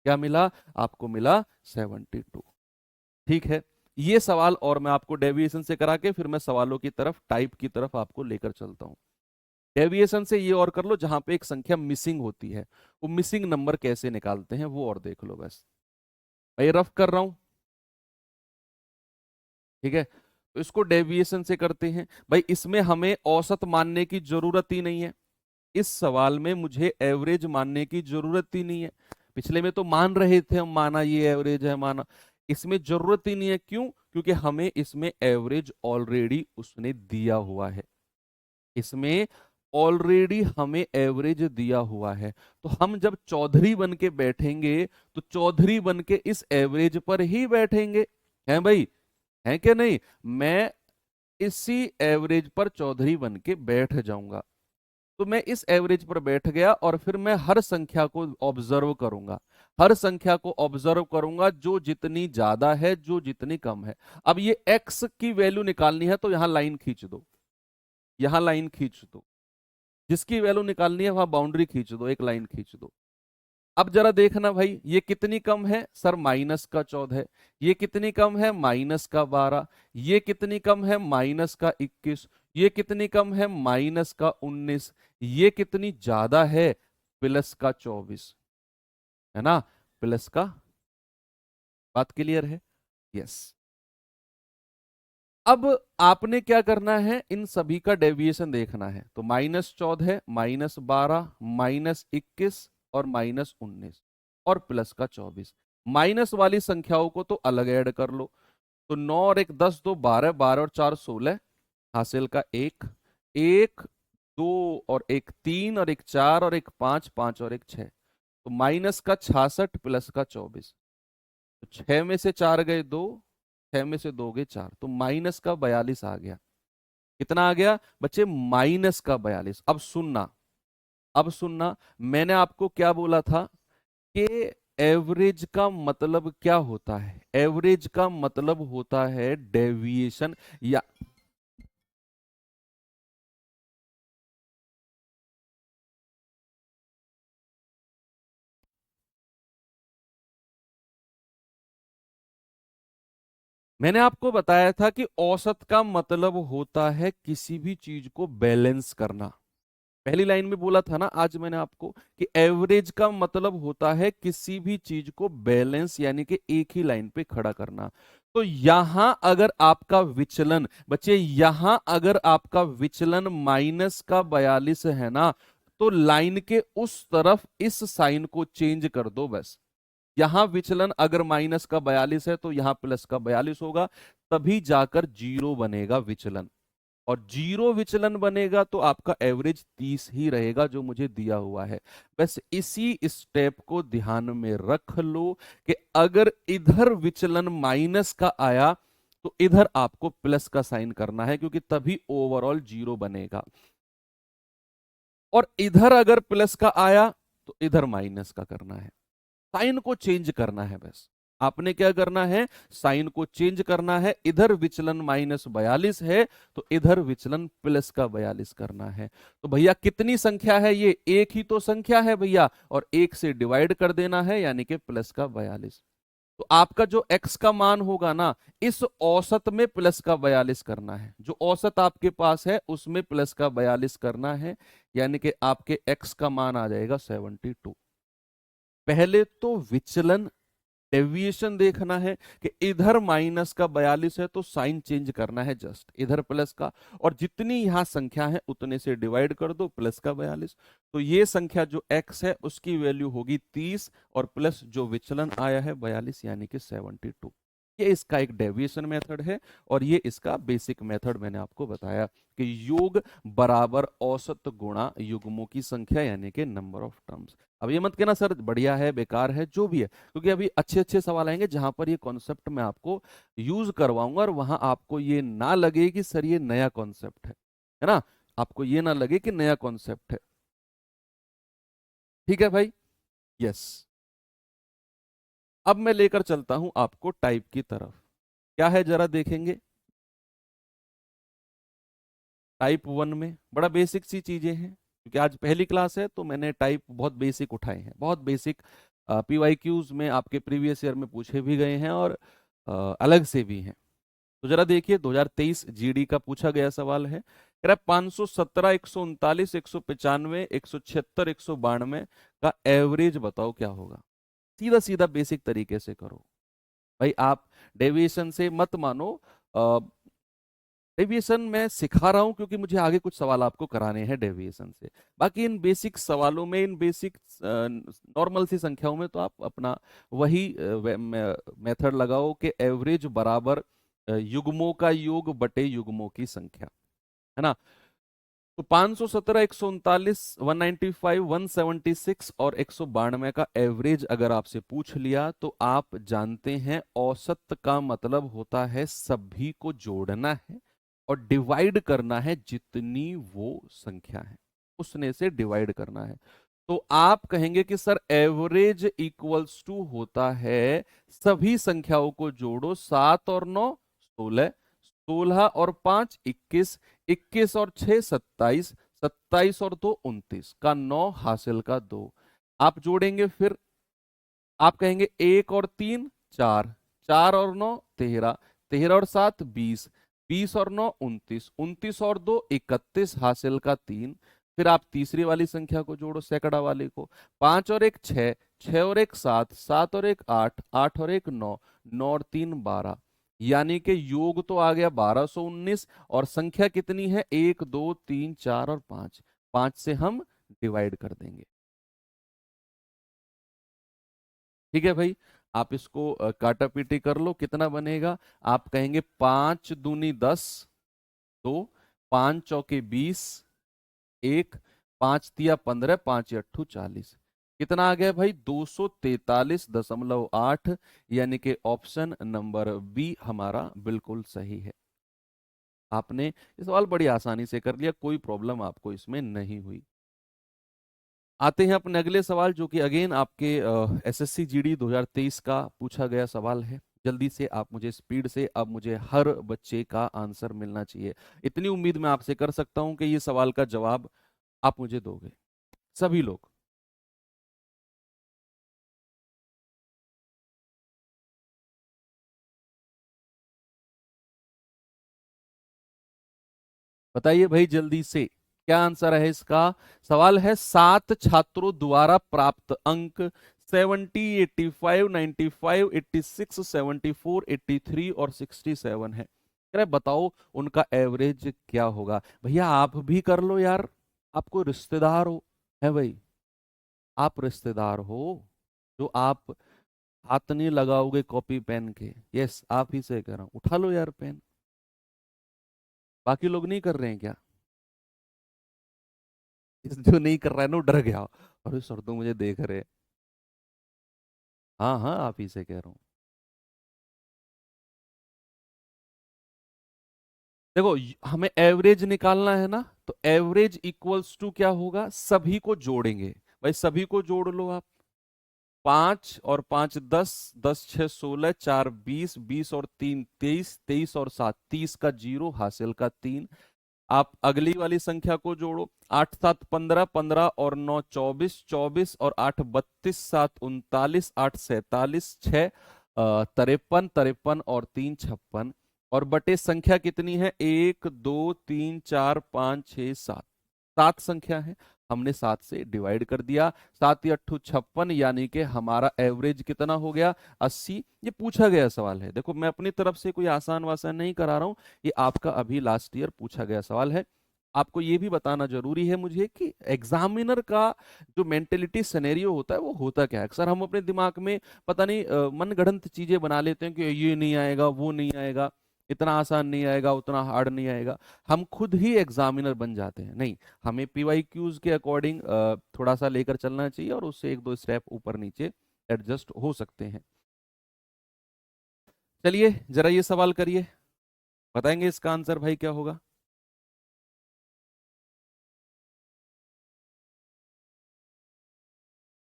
S1: क्या मिला? आपको मिला 72। ठीक है, ये सवाल और मैं आपको डेविएशन से करा के फिर मैं सवालों की तरफ, टाइप की तरफ आपको लेकर चलता हूं। डेविएशन से ये और कर लो, जहां पे एक संख्या मिसिंग होती है वो मिसिंग नंबर कैसे निकालते हैं वो और देख लो बस। मैं ये रफ कर रहा हूं, ठीक है। तो इसको डेविएशन से करते हैं भाई, इसमें हमें औसत मानने की जरूरत ही नहीं है। इस सवाल में मुझे एवरेज मानने की जरूरत ही नहीं है। पिछले में तो मान रहे थे हम, माना ये एवरेज है माना, इसमें जरूरत ही नहीं है। क्यों? क्योंकि हमें इसमें एवरेज ऑलरेडी उसने दिया हुआ है। इसमें ऑलरेडी हमें एवरेज दिया हुआ है। तो हम जब चौधरी बन के बैठेंगे तो चौधरी बन के इस एवरेज पर ही बैठेंगे। हैं भाई? हैं कि नहीं? मैं इसी एवरेज पर चौधरी बन के बैठ जाऊंगा। तो मैं इस एवरेज पर बैठ गया और फिर मैं हर संख्या को ऑब्जर्व करूंगा, हर संख्या को ऑब्जर्व करूंगा, जो जितनी ज्यादा है जो जितनी कम है। अब ये x की वैल्यू निकालनी है तो यहां लाइन खींच दो, यहां लाइन खींच दो। जिसकी वैल्यू निकालनी है वहां बाउंड्री खींच दो, एक लाइन खींच दो। अब जरा देखना भाई, ये कितनी कम है सर? माइनस का 14। ये कितनी कम है? माइनस का 12। ये कितनी कम है? माइनस का 21। ये कितनी कम है? माइनस का 19। ये कितनी ज्यादा है? प्लस का 24, है ना? प्लस का। बात क्लियर है? यस। अब आपने क्या करना है, इन सभी का डेविएशन देखना है। तो -14, -12, -21 और -19 और प्लस का 24। माइनस वाली संख्याओं को तो अलग ऐड कर लो। तो 9 और 1 10, 2 12, 12 और 4 16, हासिल का 1, 1 2 और 1 3 और 1 4 और 1 5, 5 और 1 6। तो माइनस का 66 प्लस का 24। तो 6 में से 4 गए 2, 6 में से 2 गए 4, तो माइनस का 42 आ गया। कितना आ गया बच्चे? माइनस का 42। अब सुनना, अब सुनना, मैंने आपको क्या बोला था कि एवरेज का मतलब क्या होता है? एवरेज का मतलब होता है डेविएशन या मैंने आपको बताया था कि औसत का मतलब होता है किसी भी चीज को बैलेंस करना। पहली लाइन में बोला था ना आज मैंने आपको कि एवरेज का मतलब होता है किसी भी चीज को बैलेंस यानी कि एक ही लाइन पे खड़ा करना। तो यहां अगर आपका विचलन बच्चे, यहां अगर आपका विचलन माइनस का 42 है ना, तो लाइन के उस तरफ इस साइन को चेंज कर दो बस। यहां विचलन अगर माइनस का 42 है तो यहां प्लस का 42 होगा, तभी जाकर जीरो बनेगा विचलन। और जीरो विचलन बनेगा तो आपका एवरेज 30 ही रहेगा जो मुझे दिया हुआ है। बस इसी स्टेप को ध्यान में रख लो कि अगर इधर विचलन माइनस का आया तो इधर आपको प्लस का साइन करना है, क्योंकि तभी ओवरऑल जीरो बनेगा। और इधर अगर प्लस का आया तो इधर माइनस का करना है, साइन को चेंज करना है बस। आपने क्या करना है, साइन को चेंज करना है। इधर विचलन -42 है तो इधर विचलन +42 करना है। तो भैया कितनी संख्या है ये, एक ही तो संख्या है भैया, और एक से डिवाइड कर देना है, यानी कि +42। तो आपका जो x का मान होगा ना, इस औसत में +42 करना है। जो औसत आपके पास है उसमें +42 करना है, यानी कि आपके x का मान आ जाएगा 72। पहले तो विचलन, डेविएशन देखना है कि इधर -42 है तो साइन चेंज करना है, जस्ट इधर प्लस का, और जितनी यहां संख्या है उतने से डिवाइड कर दो, +42। तो ये संख्या जो x है उसकी वैल्यू होगी 30, और प्लस जो विचलन आया है 42, यानी कि 72। ये इसका एक डेविएशन मेथड है, और ये इसका बेसिक मेथड मैंने आपको बताया कि योग बराबर औसत गुणा युग्मों की संख्या, यानी कि नंबर ऑफ टर्म्स। अब ये मत कहना सर बढ़िया है, बेकार है, जो भी है, क्योंकि अभी अच्छे अच्छे सवाल आएंगे जहां पर ये कॉन्सेप्ट मैं आपको यूज करवाऊंगा, और वहां आपको ये ना लगे कि सर ये नया कॉन्सेप्ट है ना, आपको ये ना लगे कि नया कॉन्सेप्ट है। ठीक है भाई, यस। अब मैं लेकर चलता हूं आपको टाइप की तरफ। क्या है जरा देखेंगे। टाइप 1 में बड़ा बेसिक सी चीजें हैं, क्योंकि आज पहली क्लास है तो मैंने टाइप बहुत बेसिक उठाए हैं, बहुत बेसिक। PYQs में आपके प्रीवियस ईयर में पूछे भी गए हैं, और अलग से भी हैं। तो जरा देखिए, 2023 जीडी का पूछा गया सवाल है, कह रहा है 517, 139, 195, 176, 192 का एवरेज बताओ क्या होगा। सीधा सीधा बेसिक तरीके से करो भाई। आप डेविएशन से मत मानो। डेविएशन मैं सिखा रहा हूं क्योंकि मुझे आगे कुछ सवाल आपको कराने हैं डेविएशन से। बाकी इन बेसिक सवालों में, इन बेसिक नॉर्मल सी संख्याओं में तो आप अपना वही मेथड लगाओ कि एवरेज बराबर युग्मों का योग बटे युग्मों की संख्या, है ना। तो 517, 139, 195, 176 और 192 का एवरेज अगर आपसे पूछ लिया तो आप जानते हैं औसत का मतलब होता है सभी को जोड़ना है और डिवाइड करना है, जितनी वो संख्या है उसने से डिवाइड करना है। तो आप कहेंगे कि सर एवरेज इक्वल्स टू होता है सभी संख्याओं को जोड़ो, 7 और 9 16, 16 और 5 21, 21 और 6 27, 27 और 2 29 का 9 हासिल का 2। आप जोड़ेंगे, फिर आप कहेंगे 1 और 3 4, 4 और 9 13, 13 और 7 20, 20 और 9 29, 29 और 2 31 हासिल का 3। फिर आप तीसरी वाली संख्या को जोड़ो, सैकड़ा वाले को, 5 और 1 6, 6 और 1 7, 7 और 1 8, 8 और 1 9, 9 और 3 12, यानी कि योग तो आ गया 1219, और संख्या कितनी है 1 2 3 4 और 5, 5 से हम डिवाइड कर देंगे। ठीक है भाई, आप इसको काटा पीटी कर लो, कितना बनेगा। आप कहेंगे 5 दूनी 10, 2, 5 चौके 20, 1, 5 तिया 15, 5 अट्ठू 40। कितना आ गया भाई 243.8, यानी कि ऑप्शन नंबर बी हमारा बिल्कुल सही है। आपने ये सवाल बड़ी आसानी से कर लिया, कोई प्रॉब्लम आपको इसमें नहीं हुई। आते हैं अपने अगले सवाल, जो कि अगेन आपके SSC GD 2023 का पूछा गया सवाल है। जल्दी से आप मुझे स्पीड से, अब मुझे हर बच्चे का आंसर मिलना चाहिए। इतनी उम्मीद मैं आपसे कर सकता हूं कि ये सवाल का जवाब आप मुझे दोगे, सभी लोग। बताइए भाई जल्दी से, क्या आंसर है इसका। सवाल है 7 छात्रों द्वारा प्राप्त अंक 70, 85, 95, 86, 74, 83 और 67 है। कह रहे बताओ उनका एवरेज क्या होगा। भैया आप भी कर लो यार, आपको रिश्तेदार हो, है भाई, आप रिश्तेदार हो, जो आप हाथ नहीं लगाओगे कॉपी पेन के। यस, आप ही से कह रहा हूं, उठा लो यार पेन। बाकी लोग नहीं कर रहे हैं क्या। जो नहीं कर रहा है ना वो डर गया, अरे सर तो मुझे देख रहे हैं। हाँ हाँ, आप ही से कह रहा हूँ। देखो हमें एवरेज निकालना है ना, तो एवरेज इक्वल्स टू क्या होगा, सभी को जोड़ेंगे। भाई सभी को जोड़ लो आप, 5 और 5 10, 10 6 16, 4 20, 20 और 3 23, 23 और 7 30 का 0, हासिल का 3। आप अगली वाली संख्या को जोड़ो, 8 7 15, 15 और 9 24, 24 और 8 32, 7 39, 8 47, 6 53, 53 और 3 56। और बटे संख्या कितनी है? 1 2 3 4 5 6 7, 7 संख्या है, हमने 7 से डिवाइड कर दिया। 7 या 8 56, यानी कि हमारा एवरेज कितना हो गया? 80। ये पूछा गया सवाल है, देखो मैं अपनी तरफ से कोई आसान वासान नहीं करा रहा हूं, ये आपका अभी लास्ट ईयर पूछा गया सवाल है। आपको ये भी बताना जरूरी है मुझे कि एग्जामिनर का जो मेंटेलिटी सिनेरियो होता है वो होता क्या है। अक्सर हम अपने दिमाग में पता नहीं मनगढ़ंत चीजें बना लेते हैं कि ये नहीं आएगा, वो नहीं आएगा, इतना आसान नहीं आएगा, उतना हार्ड नहीं आएगा। हम खुद ही एग्जामिनर बन जाते हैं। नहीं, हमें पीवाईक्यूज के अकॉर्डिंग थोड़ा सा लेकर चलना चाहिए और उससे एक दो स्टेप ऊपर नीचे एडजस्ट हो सकते हैं। चलिए जरा ये सवाल करिए, बताएंगे इसका आंसर भाई क्या होगा।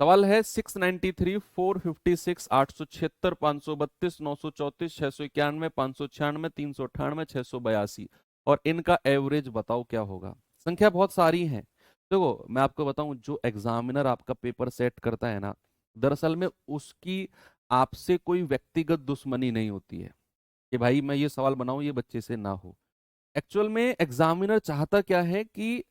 S1: सवाल है 693, 456, 876, 532, 934, 691, 596, 398, 682, और इनका एवरेज बताओ क्या होगा। संख्या बहुत सारी है। देखो मैं आपको बताऊं, जो एग्जामिनर आपका पेपर सेट करता है ना, दरअसल में उसकी आपसे कोई व्यक्तिगत दुश्मनी नहीं होती है कि भाई मैं ये सवाल बनाऊं ये बच्चे से ना हो। एक्चुअल में एग्जामिनर चाहता क्या है कि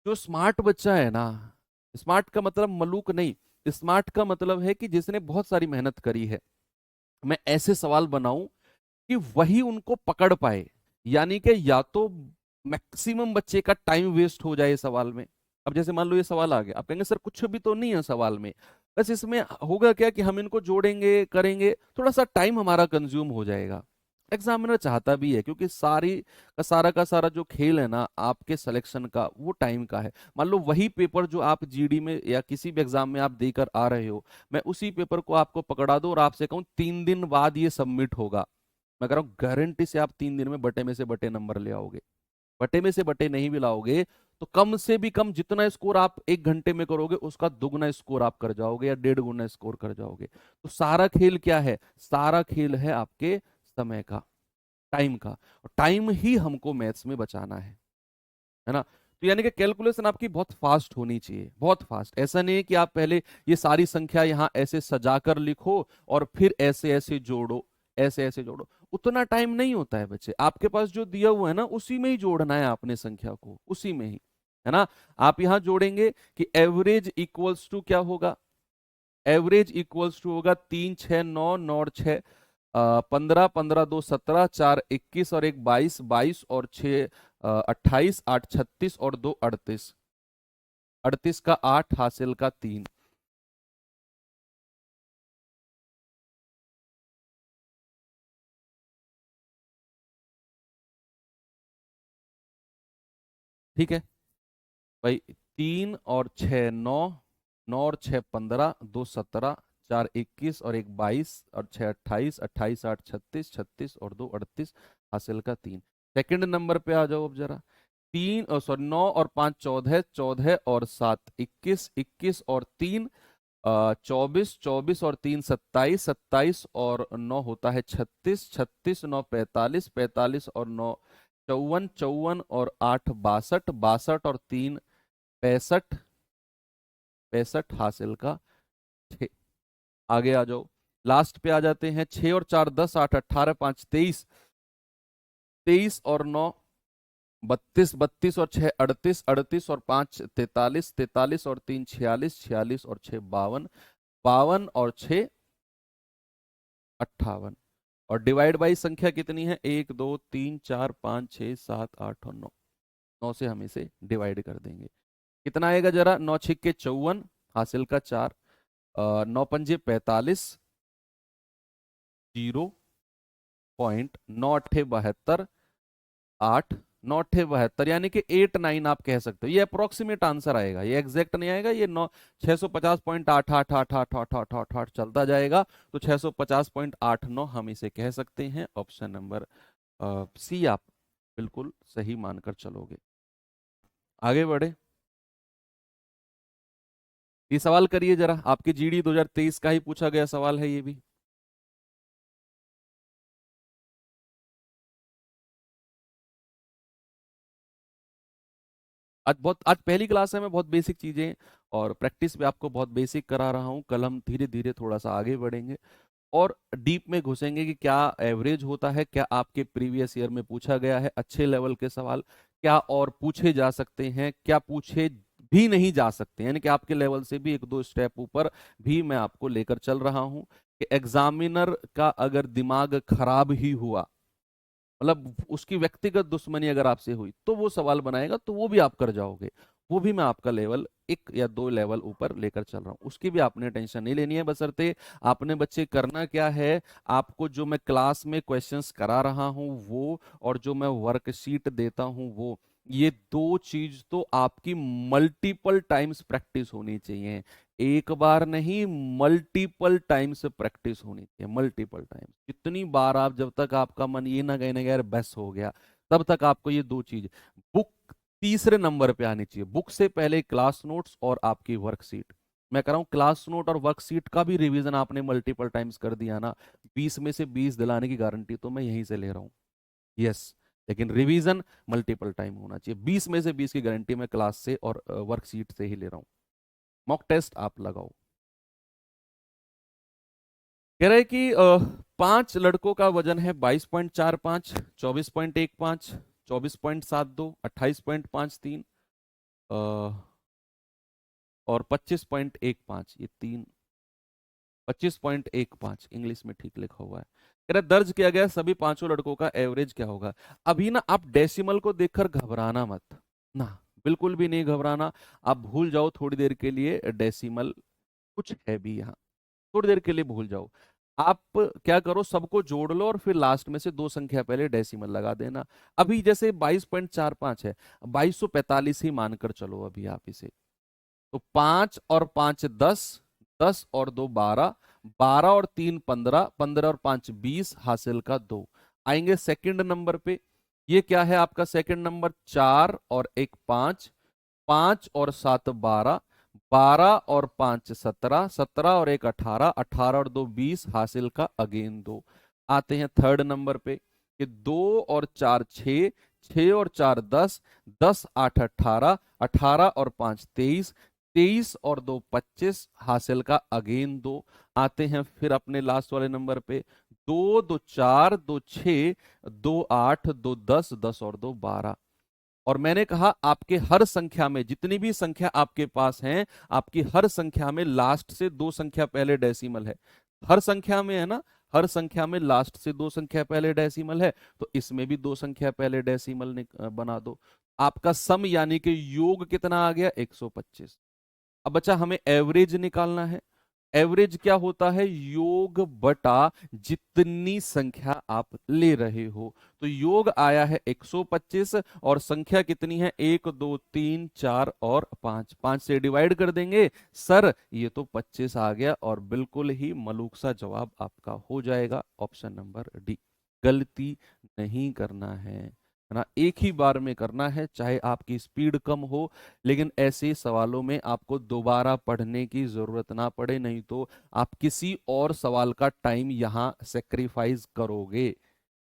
S1: जो स्मार्ट बच्चा है ना, स्मार्ट का मतलब मलूक नहीं, स्मार्ट का मतलब है कि जिसने बहुत सारी मेहनत करी है, मैं ऐसे सवाल बनाऊं कि वही उनको पकड़ पाए। यानी कि या तो मैक्सिमम बच्चे का टाइम वेस्ट हो जाए सवाल में। अब जैसे मान लो ये सवाल आ गया, आप कहेंगे सर कुछ भी तो नहीं है सवाल में, बस इसमें होगा क्या कि हम इनको जोड़ेंगे करेंगे, थोड़ा सा टाइम हमारा कंज्यूम हो जाएगा। एग्जामिनर चाहता भी है क्योंकि का सारा जो खेल है ना आपके सिलेक्शन का, वो टाइम का है। मान लो वही पेपर जो आप जीडी में या किसी भी एग्जाम में आप देकर आ रहे हो, मैं उसी पेपर को आपको पकड़ा दूं और आपसे कहूं 3 दिन बाद ये सबमिट होगा, मैं कह रहा हूँ गारंटी से आप 3 दिन में बटे में से बटे नंबर ले आओगे। बटे में से बटे नहीं भी लाओगे तो कम से भी कम जितना स्कोर आप 1 घंटे में करोगे उसका दुगना स्कोर आप कर जाओगे या 1.5 गुना स्कोर कर जाओगे। तो सारा खेल क्या है? सारा खेल है आपके समय का, टाइम का, और टाइम ही हमको मैथ्स में बचाना है ना। तो यानी कि कैलकुलेशन आपकी बहुत फास्ट होनी चाहिए, बहुत फास्ट। ऐसा नहीं है कि आप पहले ये सारी संख्या यहां ऐसे सजाकर लिखो और फिर ऐसे ऐसे जोड़ो, ऐसे ऐसे जोड़ो, उतना टाइम नहीं होता है बच्चे। आपके पास जो दिया हुआ है ना उसी में ही जोड़ना है आपने संख्या को, उसी में ही, है ना। आप यहां जोड़ेंगे कि एवरेज इक्वल्स टू क्या होगा? एवरेज इक्वल्स टू होगा 3 6 9 9 और 6 15, 15 2 17, 4 21 और 1 22, 22 और 6 28, 8 36 और 2 38, 38 का 8, हासिल का 3। ठीक है भाई, 3 और 6 9, 9 और 6 15, 2 17, 4 21 और 1 22 और 6 28, 28 8 36, 36 और 2 38, हासिल का 3। सेकंड नंबर पे आ जाओ अब जरा। 3 और सॉरी 9 और 5 14, 14 और 7 21, 21 और 3 24, 24 और 3 27, 27 और 9 होता है 36, 36 9 45, 45 और 9 54, 54 और 8 62, 62 और 3 65, 65, हासिल का 6। आगे आ जाओ, लास्ट पे आ जाते हैं। 6 और 4 10, 8 18, 5 23, 23 और 9 32, 32 और 6 38, 38 और 5 43, 43 और 3 46, 46 और 6 52, 52 और 6 58। और डिवाइड बाई संख्या कितनी है? 1 2 3 4 5 6 7 8 और 9। 9 से हम इसे डिवाइड कर देंगे, कितना आएगा जरा? 9 छिक्के 54, हासिल का 4, 9 पंजे 45, 0.9 72, 8, 9 72, यानी कि 89 आप कह सकते हो। ये अप्रोक्सीमेट आंसर आएगा, ये एग्जैक्ट नहीं आएगा। ये 9 650.88888888 चलता जाएगा, तो 650.89 हम इसे कह सकते हैं। ऑप्शन नंबर सी आप बिल्कुल सही मानकर चलोगे। आगे बढ़े। ये सवाल करिए जरा, आपके जीडी 2023 का ही पूछा गया सवाल है ये भी। आज पहली क्लास है, मैं बहुत बेसिक चीजें और प्रैक्टिस भी आपको बहुत बेसिक करा रहा हूँ। कल हम धीरे धीरे थोड़ा सा आगे बढ़ेंगे और डीप में घुसेंगे कि क्या एवरेज होता है, क्या आपके प्रीवियस ईयर में पूछा गया है अच्छे लेवल के सवाल, क्या और पूछे जा सकते हैं, क्या पूछे भी नहीं जा सकते, यानी कि आपके लेवल से भी एक दो स्टेप ऊपर भी मैं आपको लेकर चल रहा हूं कि एग्जामिनर का अगर दिमाग खराब ही हुआ, मतलब उसकी व्यक्तिगत दुश्मनी अगर आपसे हुई, तो वो सवाल बनाएगा तो वो भी आप कर जाओगे। वो भी मैं आपका लेवल एक या दो लेवल ऊपर लेकर चल रहा हूँ, उसकी भी आपने टेंशन नहीं लेनी है। बशर्ते आपने बच्चे करना क्या है, आपको जो मैं क्लास में क्वेश्चंस करा रहा हूँ वो, और जो मैं वर्कशीट देता हूँ वो, ये दो चीज तो आपकी मल्टीपल टाइम्स प्रैक्टिस होनी चाहिए। एक बार नहीं, मल्टीपल टाइम्स प्रैक्टिस होनी चाहिए, मल्टीपल टाइम्स। कितनी बार आप, जब तक आपका मन ये ना कहने यार बस हो गया, तब तक आपको ये दो चीज, बुक तीसरे नंबर पे आनी चाहिए। बुक से पहले क्लास नोट्स और आपकी वर्कशीट। मैं कह रहा हूँ क्लास नोट और वर्कशीट का भी रिवीजन आपने मल्टीपल टाइम्स कर दिया ना, 20 में से 20 दिलाने की गारंटी तो मैं यहीं से ले रहा हूँ। यस, लेकिन रिवीजन मल्टीपल टाइम होना चाहिए। 20 में से 20 की गारंटी मैं क्लास से और वर्कशीट से ही ले रहा हूँ। मॉक टेस्ट आप लगाओ। कह रहे हैं कि 5 लड़कों का वजन है 22.45, 24.15, 24.72, 28.53 और 25.15। ये तीन, 25.15 इंग्लिश में ठीक लिखा हुआ है। कह रहा है दर्ज किया गया सभी पांचों लड़कों का एवरेज क्या होगा। अभी ना आप डेसिमल को देखकर घबराना मत ना, बिल्कुल भी नहीं घबराना। आप भूल जाओ थोड़ी देर के लिए डेसिमल कुछ है भी यहाँ, थोड़ी देर के लिए भूल जाओ। आप क्या करो, सबको जोड़ लो और फिर लास्ट में से दो संख्या पहले डेसिमल लगा देना। अभी जैसे 22.45 है, 2245 ही मानकर चलो अभी आप इसे। तो 5 और 5 10, 10 और 2 12, 12 और 3 15, 15 और 5 20, हासिल का 2। आएंगे सेकंड नंबर पे। ये क्या है आपका सेकंड नंबर, 4 और 1 5, 5 और 7 12, 12 और 5 17, 17 और 1 18, 18 और 2 20, हासिल का अगेन 2। आते हैं थर्ड नंबर पे कि 2 और 4 6, 6 और 4 10, 10 8 18, 18 और 5 23, 23 और 2 25, हासिल का अगेन 2। आते हैं फिर अपने लास्ट वाले नंबर पे, 2 2 4 2 6, 2 8 2 10, 10 और 2 12। और मैंने कहा आपके हर संख्या में, जितनी भी संख्या आपके पास हैं, आपकी हर संख्या में लास्ट से दो संख्या पहले डेसिमल है। हर संख्या में है ना, हर संख्या में लास्ट से दो संख्या पहले डेसिमल है, तो इसमें भी दो संख्या पहले डेसिमल बना दो। आपका सम यानी कि योग कितना आ गया, 125। अब बच्चा हमें एवरेज निकालना है। एवरेज क्या होता है, योग बटा जितनी संख्या आप ले रहे हो। तो योग आया है 125 और संख्या कितनी है, 1 2 3 4 और 5, 5 से डिवाइड कर देंगे सर, ये तो 25 आ गया और बिल्कुल ही मलूक सा जवाब आपका हो जाएगा ऑप्शन नंबर डी। गलती नहीं करना है ना, एक ही बार में करना है, चाहे आपकी स्पीड कम हो, लेकिन ऐसे सवालों में आपको दोबारा पढ़ने की जरूरत ना पड़े, नहीं तो आप किसी और सवाल का टाइम यहाँ सेक्रीफाइस करोगे।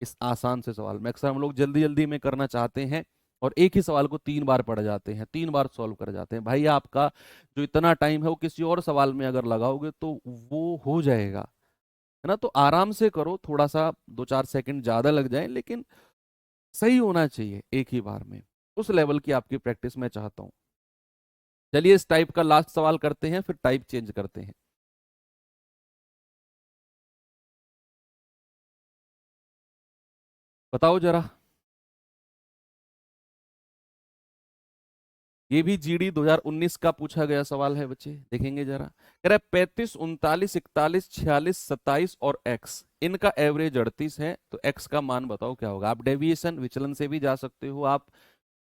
S1: इस आसान से सवाल में अक्सर हम लोग जल्दी जल्दी में करना चाहते हैं और एक ही सवाल को 3 बार पढ़ जाते हैं, 3 बार सॉल्व कर जाते हैं। भाई आपका जो इतना टाइम है वो किसी और सवाल में अगर लगाओगे तो वो हो जाएगा, है ना। तो आराम से करो, थोड़ा सा 2 4 सेकंड ज्यादा लग जाए, लेकिन सही होना चाहिए एक ही बार में। उस लेवल की आपकी प्रैक्टिस मैं चाहता हूं। चलिए इस टाइप का लास्ट सवाल करते हैं, फिर टाइप चेंज करते हैं। बताओ जरा, ये भी जीडी 2019 का पूछा गया सवाल है बच्चे, देखेंगे जरा। कह रहा है 35 39 41 46 27 और एक्स, इनका एवरेज 38 है, तो एक्स का मान बताओ क्या होगा। आप डेविएशन विचलन से भी जा सकते हो, आप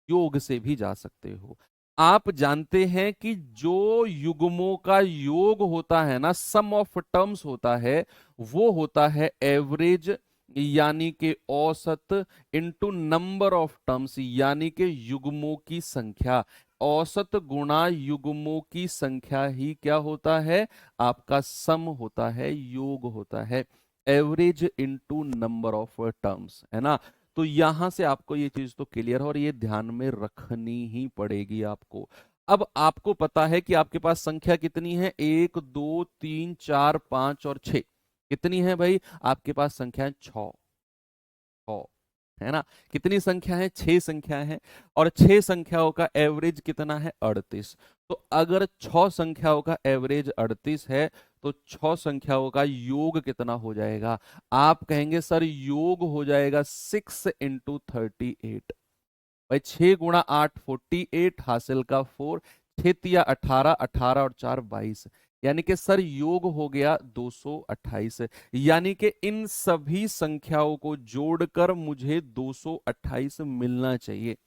S1: योग से भी जा सकते हो। आप जानते हैं कि जो युग्मों का योग होता है ना, सम ऑफ टर्म्स होता है, वो होता है एवरेज यानी कि औसत इनटू नंबर ऑफ टर्म्स, यानी कि युग्मों की संख्या। औसत गुणा युग्मों की संख्या ही क्या होता है, आपका सम होता है, योग होता है। Average into number of terms, है ना। तो यहां से आपको ये चीज तो क्लियर है और ये ध्यान में रखनी ही पड़ेगी आपको। अब आपको पता है कि आपके पास संख्या कितनी है, 1 2 3 4 5 और 6। कितनी है भाई, आपके पास संख्या है 6, है ना। कितनी संख्या है, 6 संख्या है। और 6 संख्याओं का एवरेज कितना है, 38। तो अगर 6 संख्याओं का एवरेज 38 है तो 6 संख्याओं का योग कितना हो जाएगा, आप कहेंगे सर योग हो जाएगा 6 × 38। भाई 6 × 8 48, हासिल का 4, 6 × 3 = 18, 18 और 4 22, यानी कि सर योग हो गया 228। यानी कि इन सभी संख्याओं को जोड़कर मुझे 228 मिलना चाहिए।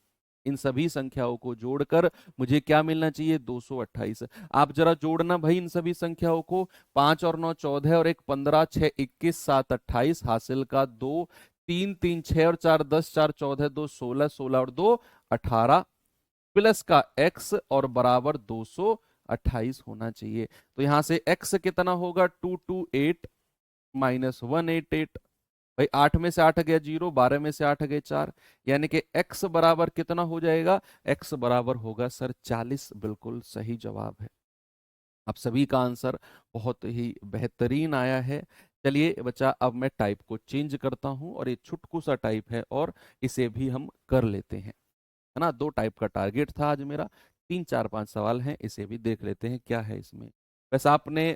S1: इन सभी संख्याओं को जोड़कर मुझे क्या मिलना चाहिए, 228। आप जरा जोड़ना भाई इन सभी संख्याओं को, 5 और 9 14 और 1 15, 6 21, 7 28, हासिल का 2, 3 3 6 और 4 10, 4 14 2 16, 16 और 2 18, प्लस का x और बराबर 228 होना चाहिए। तो यहां से x कितना होगा, 228 माइनस 188। भाई 8 में से 8 गया 0, 12 में से 8 गए 4, यानी कि x बराबर कितना हो जाएगा, x बराबर होगा सर 40। बिल्कुल सही जवाब है। आप सभी का आंसर बहुत ही बेहतरीन आया है। चलिए बच्चा, अब मैं टाइप को चेंज करता हूं और ये छुटकू सा टाइप है और इसे भी हम कर लेते हैं, है ना। 2 टाइप का टारगेट था आज मेरा, 3 4 5 सवाल हैं, इसे भी देख लेते हैं क्या है इसमें। वैसे आपने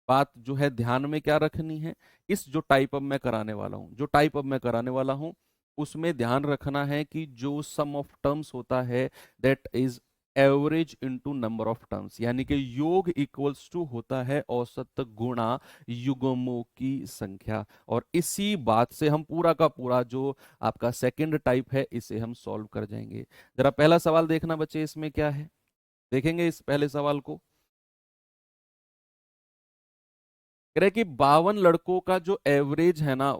S1: बात जो है ध्यान में क्या रखनी है, इस जो टाइप अब मैं कराने वाला हूँ, जो टाइप अब मैं कराने वाला हूँ, उसमें ध्यान रखना है कि जो सम ऑफ टर्म्स होता है that is average into number of terms, यानी कि योग इक्वल्स टू होता है औसत गुणा युग्मों की संख्या। और इसी बात से हम पूरा का पूरा जो आपका सेकंड टाइप है इसे हम सॉल्व कर जाएंगे। जरा पहला सवाल देखना बच्चे, इसमें क्या है, देखेंगे इस पहले सवाल को। कह रहे कि 52 लड़कों का जो एवरेज है ना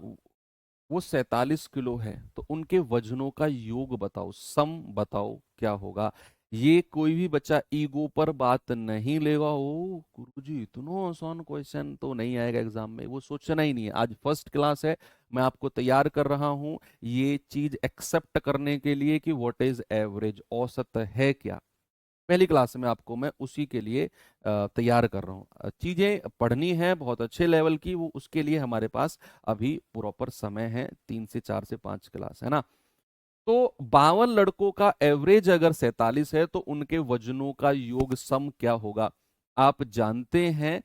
S1: वो 47 किलो है, तो उनके वजनों का योग बताओ, सम बताओ क्या होगा। ये कोई भी बच्चा ईगो पर बात नहीं लेगा, ओ गुरुजी इतना आसान क्वेश्चन तो नहीं आएगा एग्जाम में, वो सोचना ही नहीं है। आज फर्स्ट क्लास है, मैं आपको तैयार कर रहा हूं ये चीज एक्सेप्ट करने के लिए कि व्हाट इज एवरेज, औसत है क्या। पहली क्लास में आपको मैं उसी के लिए तैयार कर रहा हूँ। चीजें पढ़नी है बहुत अच्छे लेवल की, वो उसके लिए हमारे पास अभी प्रॉपर समय है, 3 से 4 से 5 क्लास, है ना। तो 52 लड़कों का एवरेज अगर 47 है तो उनके वजनों का योग सम क्या होगा। आप जानते हैं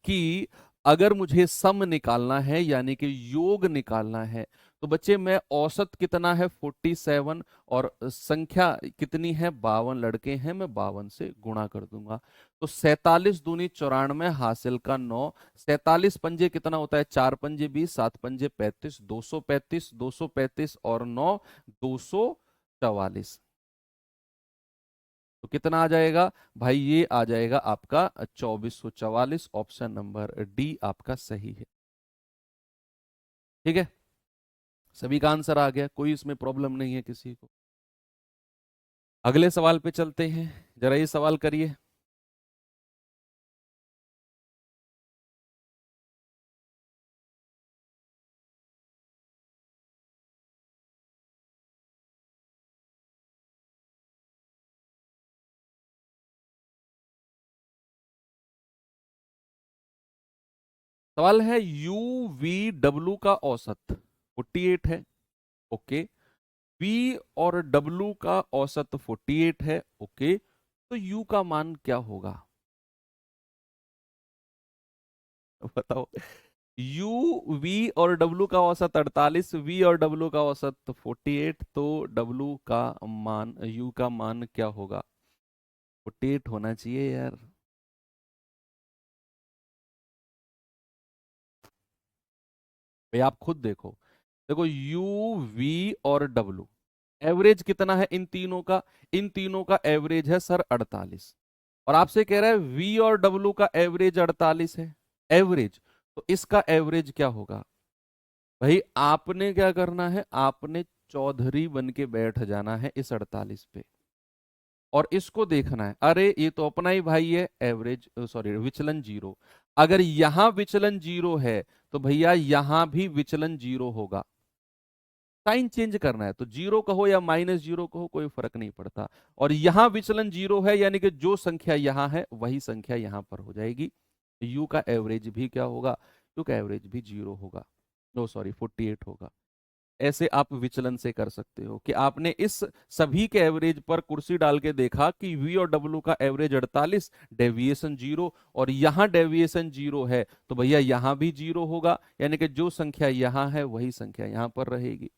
S1: कि अगर मुझे सम निकालना है यानी कि योग निकालना है, तो बच्चे मैं औसत कितना है 47 और संख्या कितनी है 52 लड़के हैं, मैं 52 से गुणा कर दूंगा। तो 47 दूनी 94, हासिल का 9, 47 पंजे कितना होता है, 4 पंजे 20, 7 पंजे 35, 235, 235 और 9 244। तो कितना आ जाएगा भाई, ये आ जाएगा आपका 2444। ऑप्शन नंबर डी आपका सही है। ठीक है, सभी का आंसर आ गया, कोई इसमें प्रॉब्लम नहीं है किसी को। अगले सवाल पे चलते हैं, जरा ये सवाल करिए। सवाल है यू वी डब्ल्यू का औसत 48 है, ओके। वी और डब्ल्यू का औसत 48 है, ओके। तो यू का मान क्या होगा, बताओ। यू वी और डब्लू का औसत 48, वी और डब्लू का औसत 48, तो डब्लू का मान, यू का मान क्या होगा, 48 होना चाहिए यार। भाई आप खुद देखो, देखो यू वी और डब्लू एवरेज कितना है इन तीनों का, इन तीनों का एवरेज है सर 48। और आपसे कह रहा है वी और डब्लू का एवरेज 48 है, एवरेज। तो इसका एवरेज क्या होगा, भाई आपने क्या करना है, आपने चौधरी बन के बैठ जाना है इस 48 पे, और इसको देखना है, अरे ये तो अपना ही भाई है, एवरेज सॉरी विचलन जीरो। अगर यहां विचलन जीरो है तो भैया यहां भी विचलन जीरो होगा। साइन चेंज करना है तो जीरो कहो या माइनस जीरो कहो कोई फर्क नहीं पड़ता। और यहां विचलन जीरो है, यानी कि जो संख्या यहां है वही संख्या यहां पर हो जाएगी। यू का एवरेज भी क्या होगा, यू का एवरेज भी जीरो होगा, नो सॉरी 48 होगा। ऐसे आप विचलन से कर सकते हो कि आपने इस सभी के एवरेज पर कुर्सी डाल के देखा कि वी और डब्ल्यू का एवरेज 48, डेविएशन जीरो, और यहां डेविएशन जीरो है तो भैया यहां भी जीरो होगा, यानी कि जो संख्या यहां है वही संख्या यहां पर रहेगी।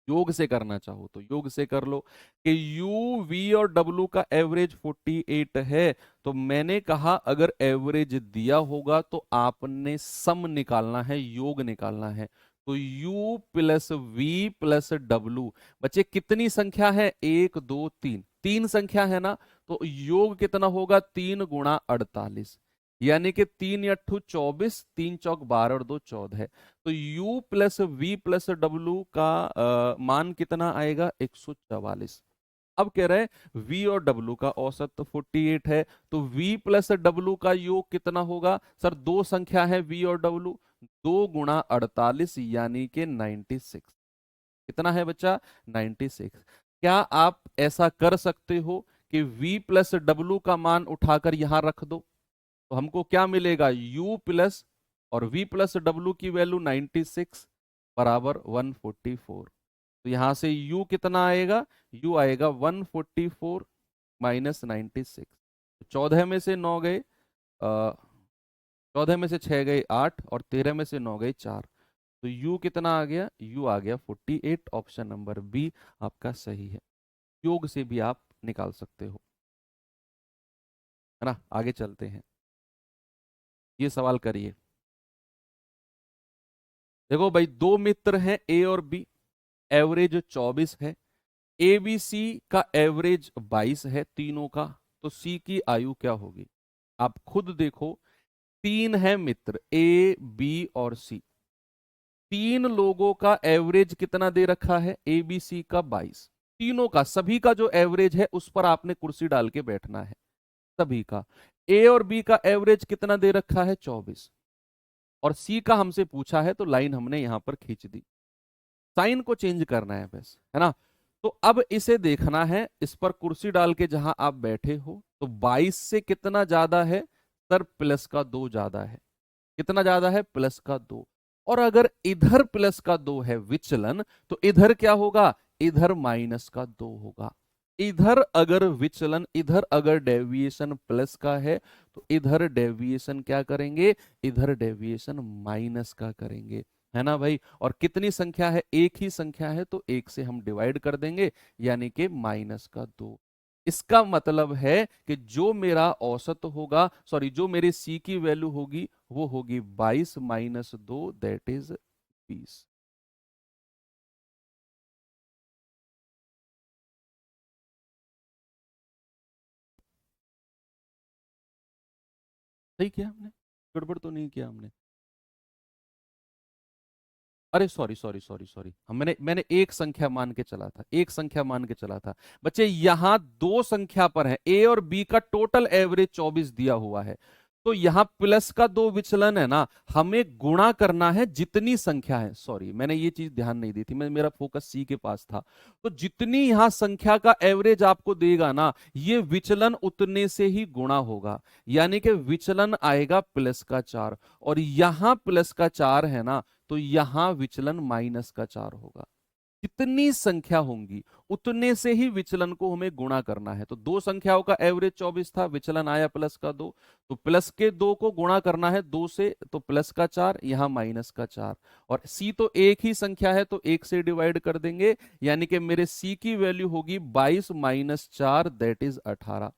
S1: योग से करना चाहो तो योग से कर लो कि u v और w का एवरेज 48 है, तो मैंने कहा अगर एवरेज दिया होगा तो आपने सम निकालना है, योग निकालना है। तो u plus V plus W, बच्चे कितनी संख्या है, एक दो तीन, तीन संख्या है ना, तो योग कितना होगा, 3 गुणा 48, यानी कि 3 × 8 = 24, 3 × 4 = 12 और 2 = 14 है। तो u plus V plus W का मान कितना आएगा, 144। अब कह रहे हैं v और w का औसत तो 48 है, तो v प्लस डब्ल्यू का योग कितना होगा, सर दो संख्या है v और w, 2 × 48 यानी कि 96। कितना है बच्चा, 96। क्या आप ऐसा कर सकते हो कि v प्लस डब्ल्यू का मान उठाकर यहां रख दो, तो हमको क्या मिलेगा, u प्लस और v प्लस डब्ल्यू की वैल्यू 96 बराबर 144। तो यहां से u कितना आएगा, u आएगा 144 माइनस 96। 14 में से 9 गए, 14 में से 6 गए 8, और 13 में से 9 गए 4। तो u कितना आ गया, u आ गया 48। ऑप्शन नंबर बी आपका सही है। योग से भी आप निकाल सकते हो, है ना। आगे चलते हैं, ये सवाल करिए। देखो भाई, दो मित्र हैं ए और बी, एवरेज 24 है। ए बी सी का एवरेज 22 है तीनों का, तो सी की आयु क्या होगी, आप खुद देखो। तीन है मित्र ए बी और सी, तीन लोगों का एवरेज कितना दे रखा है, ए बी सी का 22। तीनों का, सभी का जो एवरेज है उस पर आपने कुर्सी डाल के बैठना है, सभी का। ए और बी का एवरेज कितना दे रखा है, 24, और सी का हमसे पूछा है तो लाइन हमने यहां पर खींच दी। साइन को चेंज करना है बस, है ना। तो अब इसे देखना है, इस पर कुर्सी डाल के जहां आप बैठे हो, तो 22 से कितना ज्यादा है, सर प्लस का 2 ज्यादा है। कितना ज्यादा है, प्लस का 2। और अगर इधर प्लस का 2 है विचलन, तो इधर क्या होगा, इधर माइनस का 2 होगा। इधर अगर विचलन, इधर अगर डेविएशन प्लस का है तो इधर डेविएशन क्या करेंगे, इधर डेविएशन माइनस का करेंगे, है ना भाई। और कितनी संख्या है, एक ही संख्या है, तो एक से हम डिवाइड कर देंगे, यानी कि माइनस का 2। इसका मतलब है कि जो मेरा औसत होगा, सॉरी जो मेरे सी की वैल्यू होगी वो होगी 22 माइनस 2, दैट इज 20। सही किया हमने, गड़बड़ तो नहीं किया हमने। अरे सॉरी सॉरी सॉरी सॉरी, हम मैंने मैंने एक संख्या मान के चला था, एक संख्या मान के चला था। बच्चे यहां दो संख्या पर है, ए और बी का टोटल एवरेज 24 दिया हुआ है, तो यहां प्लस का 2 विचलन है ना, हमें गुणा करना है जितनी संख्या है। सॉरी मैंने ये चीज ध्यान नहीं दी थी, मैं मेरा फोकस सी के पास था। तो जितनी यहां संख्या का एवरेज आपको देगा ना, ये विचलन उतने से ही गुणा होगा, यानी कि विचलन आएगा प्लस का 4, और यहां प्लस का 4 है ना, तो यहां विचलन माइनस का 4 होगा। कितनी संख्या होंगी उतने से ही विचलन को हमें गुणा करना है। तो दो संख्याओं का एवरेज 24 था, विचलन आया प्लस का 2, तो प्लस के 2 को गुणा करना है 2 से, तो प्लस का 4, यहां माइनस का 4। और सी तो एक ही संख्या है तो एक से डिवाइड कर देंगे, यानी कि मेरे सी की वैल्यू होगी 22 माइनस 4, दैट इज 18।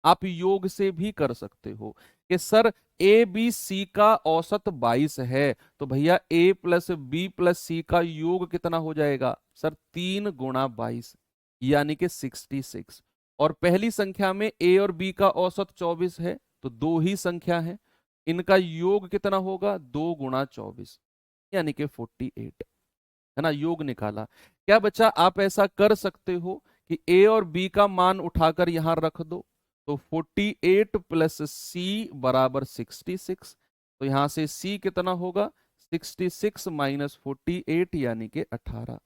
S1: आप योग से भी कर सकते हो कि सर ए बी सी का औसत 22 है, तो भैया ए प्लस बी प्लस सी का योग कितना हो जाएगा, सर 3 × 22, यानी कि 66। और पहली संख्या में ए और बी का औसत 24 है, तो दो ही संख्या है, इनका योग कितना होगा, 2 गुणा 24 यानी कि 48, है ना, योग निकाला। क्या बच्चा आप ऐसा कर सकते हो कि ए और बी का मान उठाकर यहां रख दो, तो 48 प्लस सी बराबर 66, तो यहां से सी कितना होगा, 66 माइनस 48 यानी कि 18।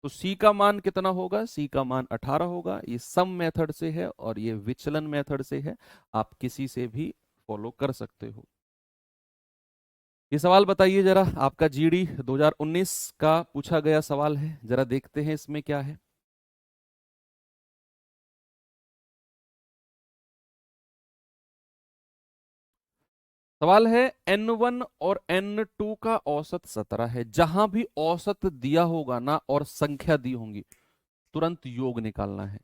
S1: तो सी का मान कितना होगा, सी का मान 18 होगा। ये सम मेथड से है और ये विचलन मेथड से है, आप किसी से भी फॉलो कर सकते हो। ये सवाल बताइए जरा, आपका जीडी 2019 का पूछा गया सवाल है, जरा देखते हैं इसमें क्या है। सवाल है N1 और N2 का औसत 17 है। जहां भी औसत दिया होगा ना और संख्या दी होंगी, तुरंत योग निकालना है।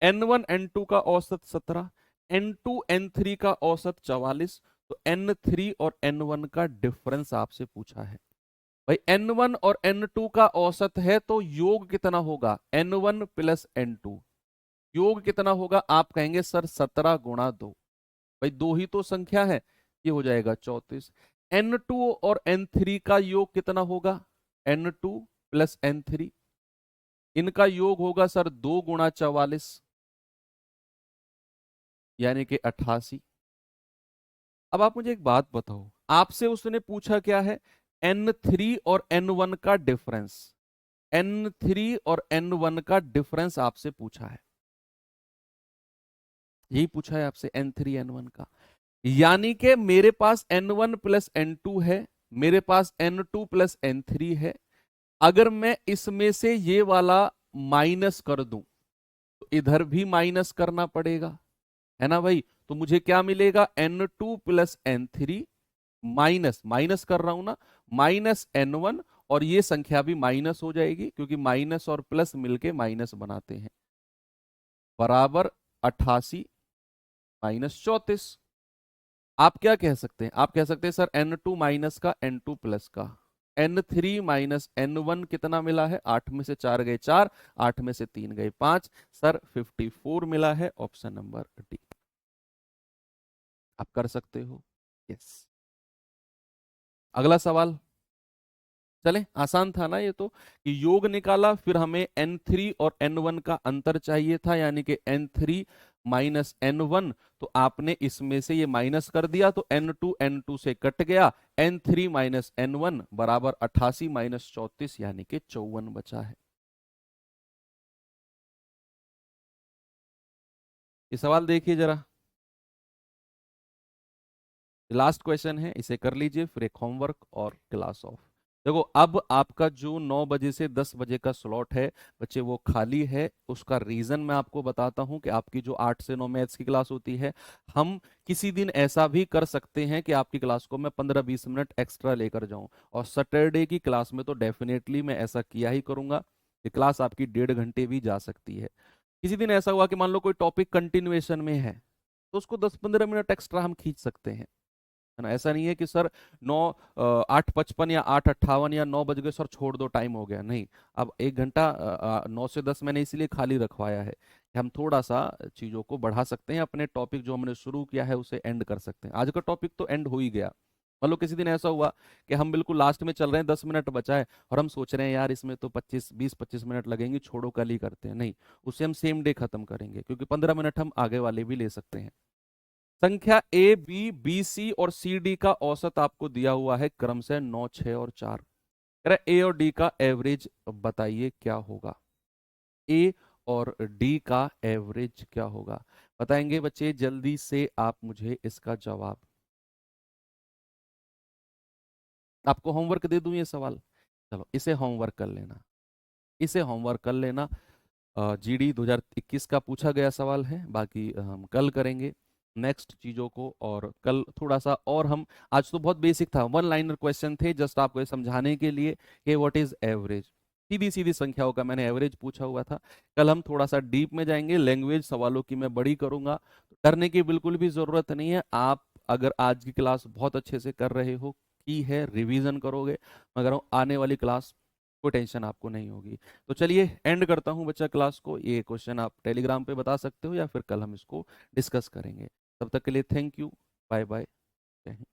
S1: N1 N2 का औसत 17, N2 N3 का औसत 44, तो N3 और N1 का डिफरेंस आपसे पूछा है। भाई N1 और N2 का औसत है तो योग कितना होगा, N1 प्लस N2, योग कितना होगा, आप कहेंगे सर 17 गुणा 2, भाई दो ही तो संख्या है, ये हो जाएगा 34। N2 और N3 का योग कितना होगा, N2 प्लस N3, इनका योग होगा सर 2 गुणा 44 यानी कि 88। अब आप मुझे एक बात बताओ, आपसे उसने पूछा क्या है, N3 और N1 का डिफरेंस, N3 और N1 का डिफरेंस आपसे पूछा है, यही पूछा है आपसे N3 N1 का। यानी कि मेरे पास N1 प्लस N2 है, मेरे पास N2 प्लस N3 है। अगर मैं इसमें से ये वाला माइनस कर दूं तो इधर भी माइनस करना पड़ेगा, है ना भाई। तो मुझे क्या मिलेगा, N2 plus N3 minus minus कर रहा हूं ना, माइनस N1, और ये संख्या भी माइनस हो जाएगी क्योंकि माइनस और प्लस मिलके माइनस बनाते हैं, बराबर 88 माइनस 34। आप क्या कह सकते हैं, आप कह सकते हैं सर N2 माइनस का N2 प्लस का, N3 माइनस N1 कितना मिला है, 8 में से 4 गए 4, 8 में से 3 गए 5, सर 54 मिला है, ऑप्शन नंबर डी। आप कर सकते हो, यस। अगला सवाल, चले, आसान था ना ये तो, कि योग निकाला, फिर हमें N3 और N1 का अंतर चाहिए था, यानी कि N3 माइनस N1, तो आपने इसमें से ये माइनस कर दिया तो N2 N2 से कट गया, N3 माइनस N1 बराबर 88 माइनस 34 यानी कि 54 बचा है। ये सवाल देखिए जरा, लास्ट क्वेश्चन है, इसे कर लीजिए, फिर एक होमवर्क और क्लास ऑफ। देखो अब आपका जो 9 बजे से 10 बजे का स्लॉट है बच्चे, वो खाली है। उसका रीजन मैं आपको बताता हूं कि आपकी जो 8 से 9 मैथ्स की क्लास होती है, हम किसी दिन ऐसा भी कर सकते हैं कि आपकी क्लास को मैं 15-20 मिनट एक्स्ट्रा लेकर जाऊं, और सैटरडे की क्लास में तो डेफिनेटली मैं ऐसा किया ही करूंगा कि क्लास आपकी 1.5 घंटे भी जा सकती है। किसी दिन ऐसा हुआ कि मान लो कोई टॉपिक कंटिन्यूएशन में है, तो उसको 10-15 मिनट एक्स्ट्रा हम खींच सकते हैं, है ना। ऐसा नहीं है कि सर 8:55 या 8:58 या 9 बज गए सर छोड़ दो टाइम हो गया, नहीं। अब 1 घंटा 9 से 10 मैंने इसलिए खाली रखवाया है कि हम थोड़ा सा चीज़ों को बढ़ा सकते हैं, अपने टॉपिक जो हमने शुरू किया है उसे एंड कर सकते हैं। आज का टॉपिक तो एंड हो ही गया। मान लो किसी दिन ऐसा हुआ कि हम बिल्कुल लास्ट में चल रहे हैं, 10 मिनट बचा है, और हम सोच रहे हैं यार इसमें तो 20-25 मिनट लगेंगे, छोड़ो कल ही करते हैं, नहीं, उसे हम सेम डे खत्म करेंगे, क्योंकि 15 मिनट हम आगे वाले भी ले सकते हैं। संख्या ए बी बी सी और सी डी का औसत आपको दिया हुआ है क्रम से 9, 6 और 4। कह रहा ए और डी का एवरेज बताइए क्या होगा, ए और डी का एवरेज क्या होगा, बताएंगे बच्चे जल्दी से आप मुझे इसका जवाब। आपको होमवर्क दे दूं ये सवाल, चलो इसे होमवर्क कर लेना, इसे होमवर्क कर लेना। जीडी 2021 का पूछा गया सवाल है, बाकी हम कल करेंगे नेक्स्ट चीज़ों को, और कल थोड़ा सा और हम, आज तो बहुत बेसिक था, वन लाइनर क्वेश्चन थे जस्ट आपको ये समझाने के लिए कि व्हाट इज एवरेज, सीधी सीधी संख्याओं का मैंने एवरेज पूछा हुआ था। कल हम थोड़ा सा डीप में जाएंगे, लैंग्वेज सवालों की मैं बड़ी करूंगा, डरने की बिल्कुल भी जरूरत नहीं है। आप अगर आज की क्लास बहुत अच्छे से कर रहे हो, की है, रिवीजन करोगे, मगर आने वाली क्लास कोई टेंशन आपको नहीं होगी। तो चलिए एंड करता हूं बच्चा क्लास को, ये क्वेश्चन आप टेलीग्राम पे बता सकते हो या फिर कल हम इसको डिस्कस करेंगे। तब तक के लिए थैंक यू, बाय बाय, जय हिंद।